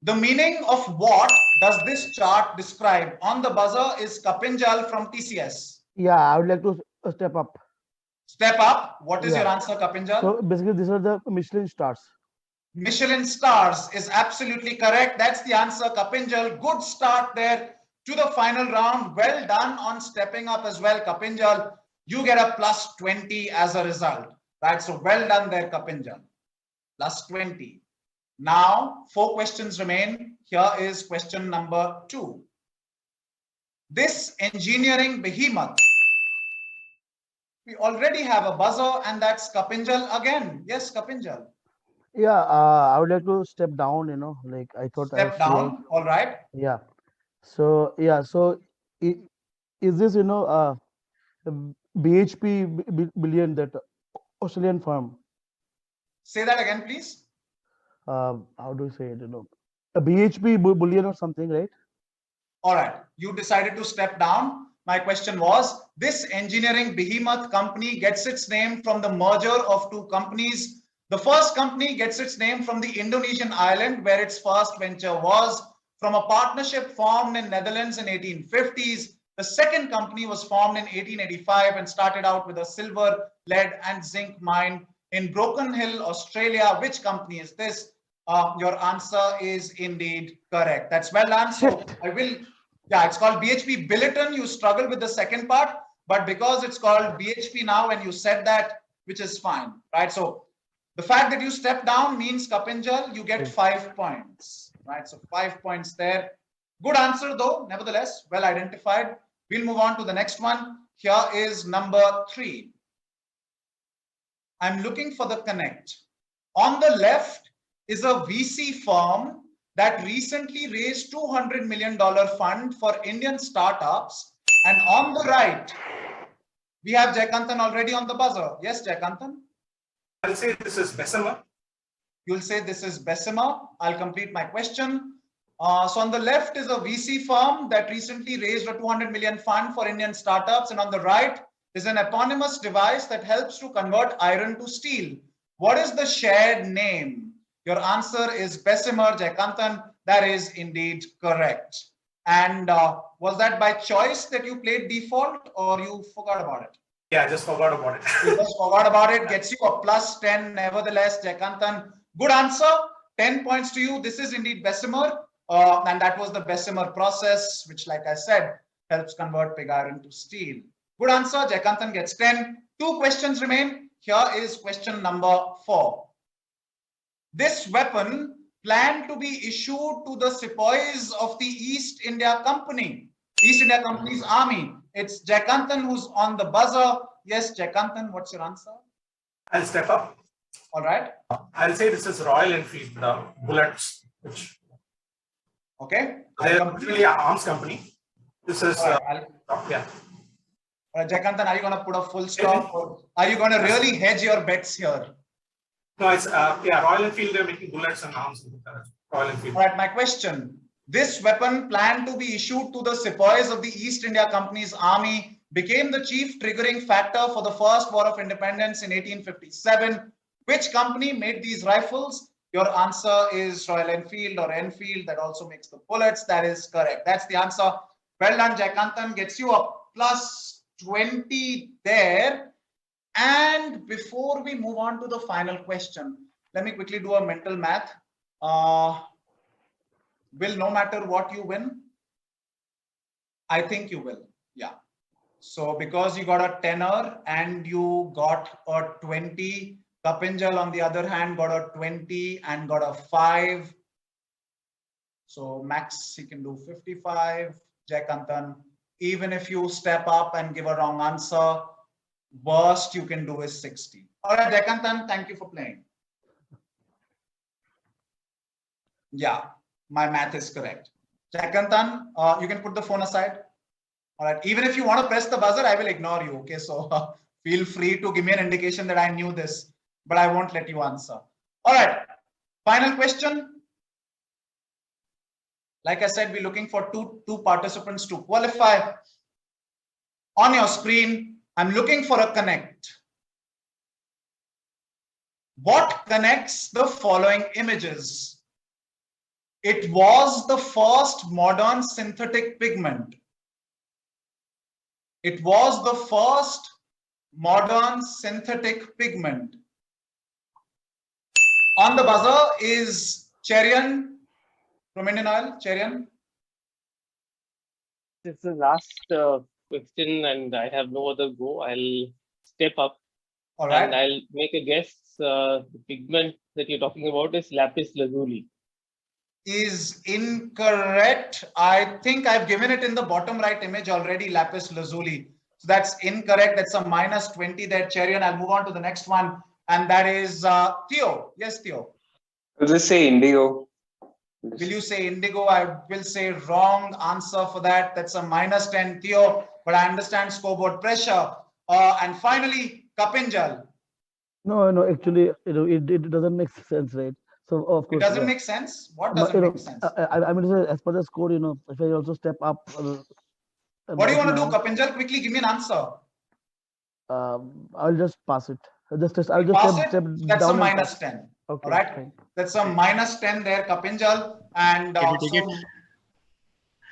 The meaning of what does this chart describe? On the buzzer is Kapinjal from TCS. Yeah, I would like to step up. Step up. What is Yeah. your answer, Kapinjal? So basically, these are the Michelin stars. Michelin stars is absolutely correct. That's the answer, Kapinjal. Good start there to the final round. Well done on stepping up as well, Kapinjal. You get a +20 as a result, right? So well done there, Kapinjal. +20. Now, 4 questions remain. Here is question number 2. This engineering behemoth, we already have a buzzer, and that's Kapinjal again. Yes, Kapinjal. Yeah, I would like to step down, like I thought I was Step down. All right. Yeah. So, yeah, so is this, BHP billion, that Australian firm? Say that again, please. How do you say it? A BHP bullion or something, right? All right. You decided to step down. My question was, this engineering behemoth company gets its name from the merger of 2 companies. The first company gets its name from the Indonesian island where its first venture was, from a partnership formed in Netherlands in 1850s. The second company was formed in 1885 and started out with a silver, lead and zinc mine in Broken Hill, Australia. Which company is this? Your answer is indeed correct. That's well done. So I will, yeah, it's called BHP Billiton. You struggle with the second part, but because it's called BHP now and you said that, which is fine, right? So the fact that you step down means, Kapinjal, you get 5 points, right? So 5 points there. Good answer though, nevertheless, well identified. We'll move on to the next one. Here is number 3. I'm looking for the connect. On the left is a VC firm that recently raised $200 million fund for Indian startups. And on the right, we have Jayakanthan already on the buzzer. Yes, Jayakanthan? I'll say this is Bessemer. You'll say this is Bessemer. I'll complete my question. So on the left is a VC firm that recently raised a 200 million fund for Indian startups. And on the right is an eponymous device that helps to convert iron to steel. What is the shared name? Your answer is Bessemer, Jayakanthan. That is indeed correct. And was that by choice that you played default, or you forgot about it? Yeah, I just forgot about it. You just forgot about it. Gets you a +10. Nevertheless, Jayakanthan, good answer. 10 points to you. This is indeed Bessemer. And that was the Bessemer process, which, like I said, helps convert pig iron to steel. Good answer. Jayakanthan gets 10. 2 questions remain. Here is question number 4. This weapon planned to be issued to the sepoys of the East India Company, East India Company's army. It's Jayakanthan who's on the buzzer. Yes, Jayakanthan, what's your answer? I'll step up. All right. I'll say this is Royal Enfield bullets, which Okay. they're really an arms company. This is yeah. Jayakanthan, are you going to put a full stop, or are you going to really hedge your bets here? No, it's yeah, Royal Enfield. They're making bullets and arms. Royal Enfield. All right. My question: this weapon planned to be issued to the sepoys of the East India Company's army became the chief triggering factor for the first War of Independence in 1857. Which company made these rifles? Your answer is Royal Enfield or Enfield. That also makes the bullets. That is correct. That's the answer. Well done, Jayakanthan. Gets you a +20 there. And before we move on to the final question, let me quickly do a mental math. Will no matter what you win? I think you will. Yeah. So because you got a tenner and you got a 20, Kapinjal on the other hand got a 20 and got a 5. So max he can do 55. Jayakanthan, even if you step up and give a wrong answer, worst you can do is 60. All right, Jayakanthan, thank you for playing. Yeah, my math is correct. Jayakanthan, you can put the phone aside. All right, even if you want to press the buzzer, I will ignore you. Okay, so feel free to give me an indication that I knew this, but I won't let you answer. All right, final question. Like I said, we're looking for two participants to qualify. On your screen, I'm looking for a connect. What connects the following images? It was the first modern synthetic pigment. It was the first modern synthetic pigment. On the buzzer is Cherian from Indian Oil. Cherian. This is the last question, and I have no other go. I'll step up. All right. And I'll make a guess. The pigment that you're talking about is lapis lazuli. Is incorrect. I think I've given it in the bottom right image already, lapis lazuli. So that's incorrect. That's a minus 20 there, Cherian. I'll move on to the next one. And that is Theo. Yes, Theo. I'll just say indigo. Will you say indigo? I will say wrong answer for that. That's a minus 10, Theo. But I understand scoreboard pressure. And finally, Kapinjal. No, actually, it doesn't make sense, right? So of course, It doesn't yeah. make sense. What doesn't make sense? I mean, as per the score, if I also step up. What do you want to do, Kapinjal? Quickly give me an answer. I'll just pass it. I'll just step That's down a minus 10. Okay, all right. fine. That's a minus 10 there, Kapinjal. And so,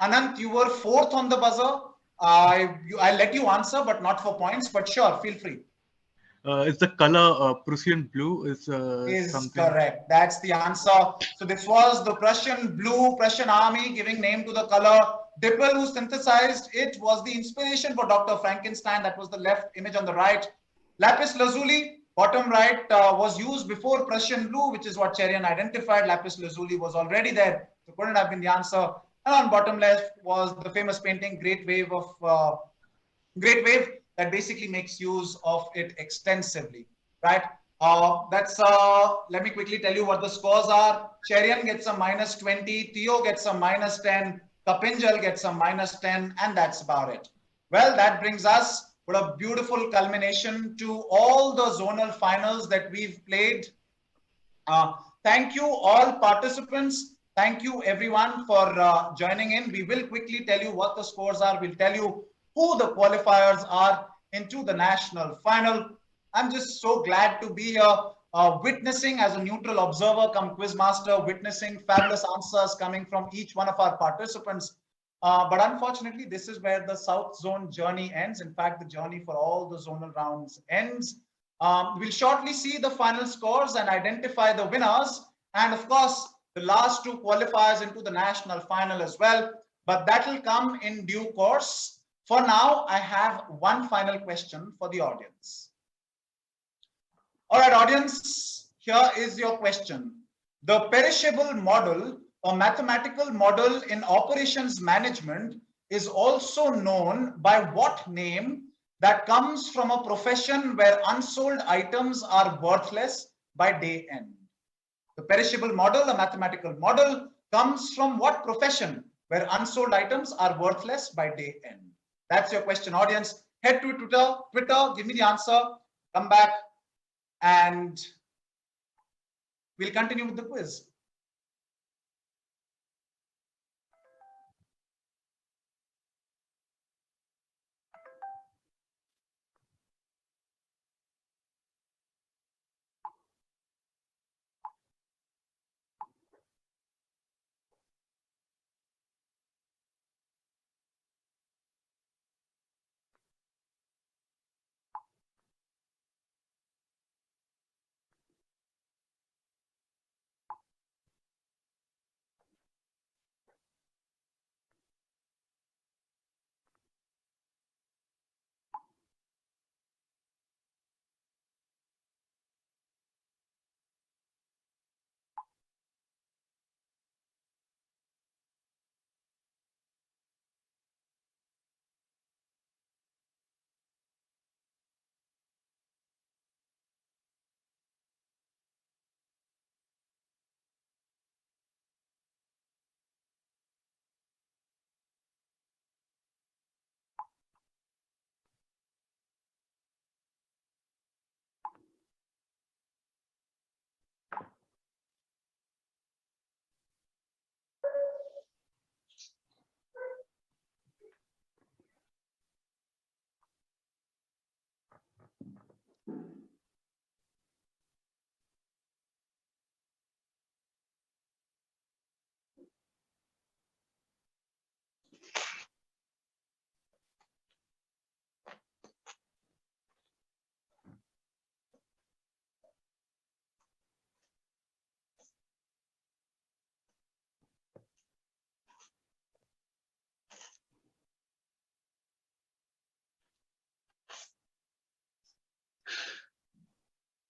Anant, you were fourth on the buzzer. I'll let you answer, but not for points. But sure, feel free. It's the color Prussian blue is something. Correct. That's the answer. So this was the Prussian army giving name to the color. Dippel, who synthesized it, was the inspiration for Dr. Frankenstein. That was the left image on the right. Lapis lazuli, bottom right, was used before Prussian blue, which is what Cherian identified. Lapis lazuli was already there, so couldn't have been the answer. And on bottom left was the famous painting, Great Wave that basically makes use of it extensively, right? Let me quickly tell you what the scores are. Cherian gets a minus 20, Theo gets a minus 10, Kapinjal gets a minus 10, and that's about it. Well, that brings us with a beautiful culmination to all the zonal finals that we've played. Thank you all participants. Thank you everyone for joining in. We will quickly tell you what the scores are. We'll tell you who the qualifiers are into the national final. I'm just so glad to be here witnessing as a neutral observer come Quizmaster, witnessing fabulous answers coming from each one of our participants. But unfortunately, this is where the South Zone journey ends. In fact, the journey for all the zonal rounds ends. We'll shortly see the final scores and identify the winners. And of course, the last two qualifiers into the national final as well. But that will come in due course. For now, I have one final question for the audience. All right, audience, here is your question. The perishable model, a mathematical model in operations management, is also known by what name that comes from a profession where unsold items are worthless by day end? The perishable model, a mathematical model, comes from what profession where unsold items are worthless by day end? That's your question, audience. Head to Twitter, give me the answer, come back, and we'll continue with the quiz.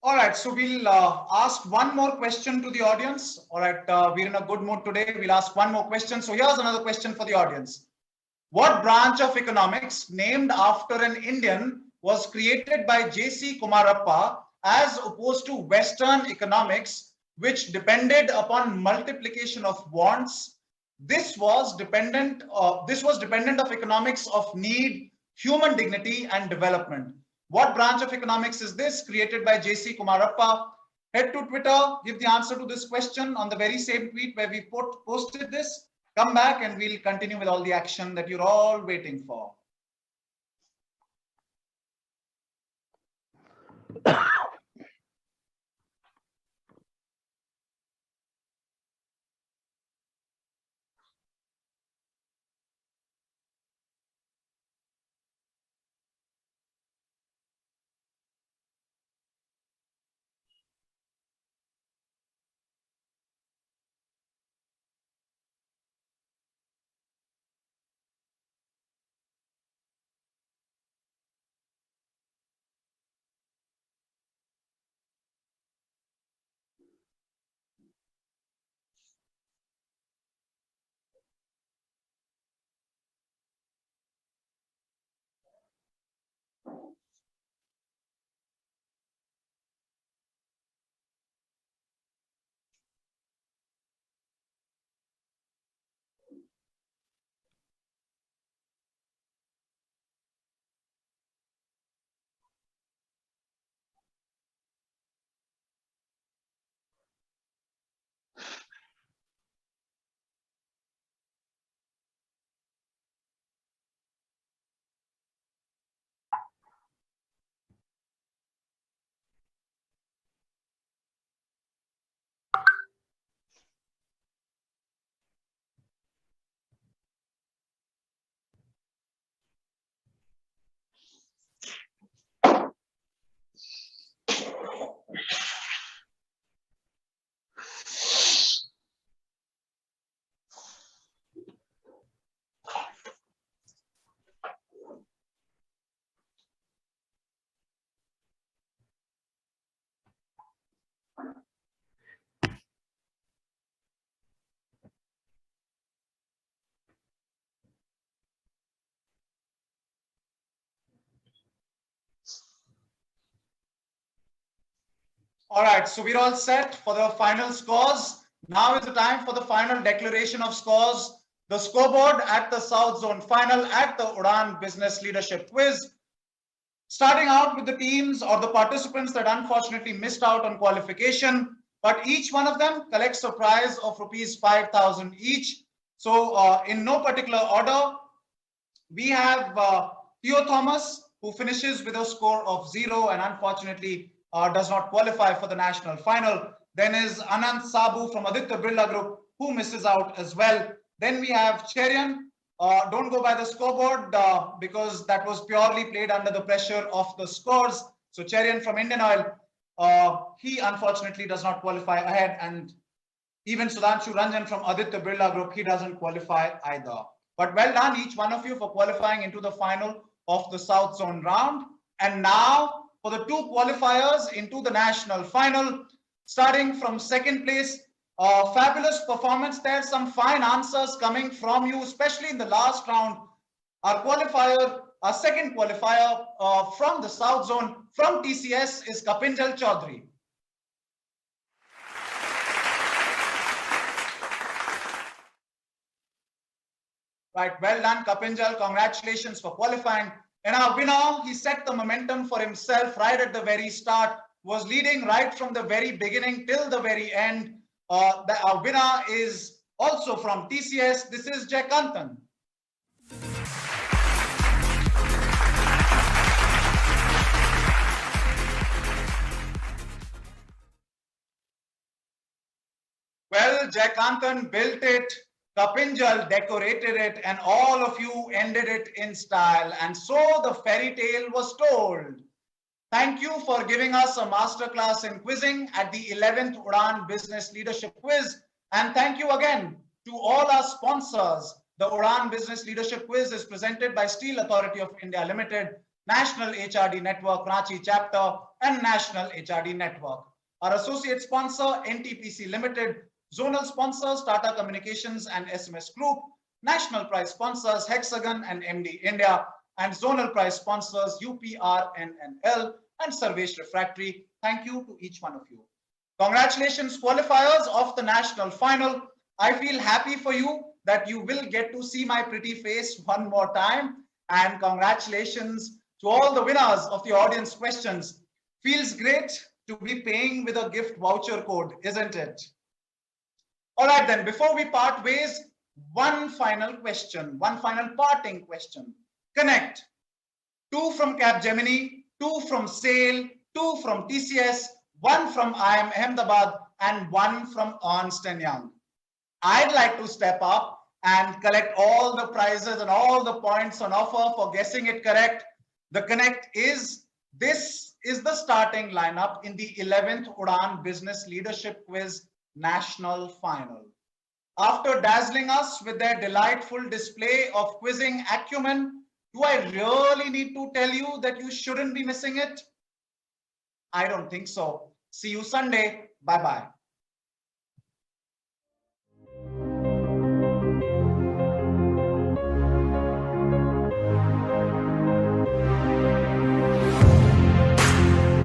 All right, so we'll ask one more question to the audience. All right, we're in a good mood today. We'll ask one more question. So here's another question for the audience. What branch of economics named after an Indian was created by J.C. Kumarappa as opposed to Western economics, which depended upon multiplication of wants? This was dependent of economics of need, human dignity, and development. What branch of economics is this, created by J.C. Kumarappa? Head to Twitter, give the answer to this question on the very same tweet where we posted this. Come back and we'll continue with all the action that you're all waiting for. All right, so we're all set for the final scores. Now is the time for the final declaration of scores. The scoreboard at the South Zone final at the Udaan Business Leadership Quiz. Starting out with the teams or the participants that unfortunately missed out on qualification, but each one of them collects a prize of rupees 5,000 each. So in no particular order, we have Theo Thomas, who finishes with a score of 0 and unfortunately does not qualify for the national final. Then is Anand Sabu from Aditya Birla Group, who misses out as well. Then we have Cherian. Don't go by the scoreboard because that was purely played under the pressure of the scores. So Cherian from Indian Oil, he unfortunately does not qualify ahead. And even Sudhanshu Ranjan from Aditya Birla Group, he doesn't qualify either. But well done, each one of you, for qualifying into the final of the South Zone round. And now for the 2 qualifiers into the national final, starting from second place. Fabulous performance there. Some fine answers coming from you, especially in the last round. Our second qualifier from the South Zone, from TCS, is Kapinjal Chowdhury. Right, well done, Kapinjal. Congratulations for qualifying. And our winner, he set the momentum for himself right at the very start, was leading right from the very beginning till the very end. Our winner is also from TCS. This is Jayakanthan. Well, Jayakanthan built it, Kapinjal decorated it, and all of you ended it in style. And so the fairy tale was told. Thank you for giving us a masterclass in quizzing at the 11th Udaan Business Leadership Quiz. And thank you again to all our sponsors. The Udaan Business Leadership Quiz is presented by Steel Authority of India Limited, National HRD Network, Ranchi Chapter, and National HRD Network. Our associate sponsor, NTPC Limited, zonal sponsors, Tata Communications and SMS Group, national prize sponsors, Hexagon and MD India, and zonal prize sponsors, UPRNNL and Sarvesh Refractory. Thank you to each one of you. Congratulations, qualifiers of the national final. I feel happy for you that you will get to see my pretty face one more time. And congratulations to all the winners of the audience questions. Feels great to be paying with a gift voucher code, isn't it? All right, then, before we part ways, one final question, one final parting question. Connect. 2 from Capgemini, 2 from SAIL, 2 from TCS, 1 from IIM Ahmedabad, and 1 from Ernst & Young. I'd like to step up and collect all the prizes and all the points on offer for guessing it correct. The connect is, this is the starting lineup in the 11th Udaan Business Leadership Quiz National Final. After dazzling us with their delightful display of quizzing acumen, do I really need to tell you that you shouldn't be missing it? I don't think so. See you Sunday. Bye-bye.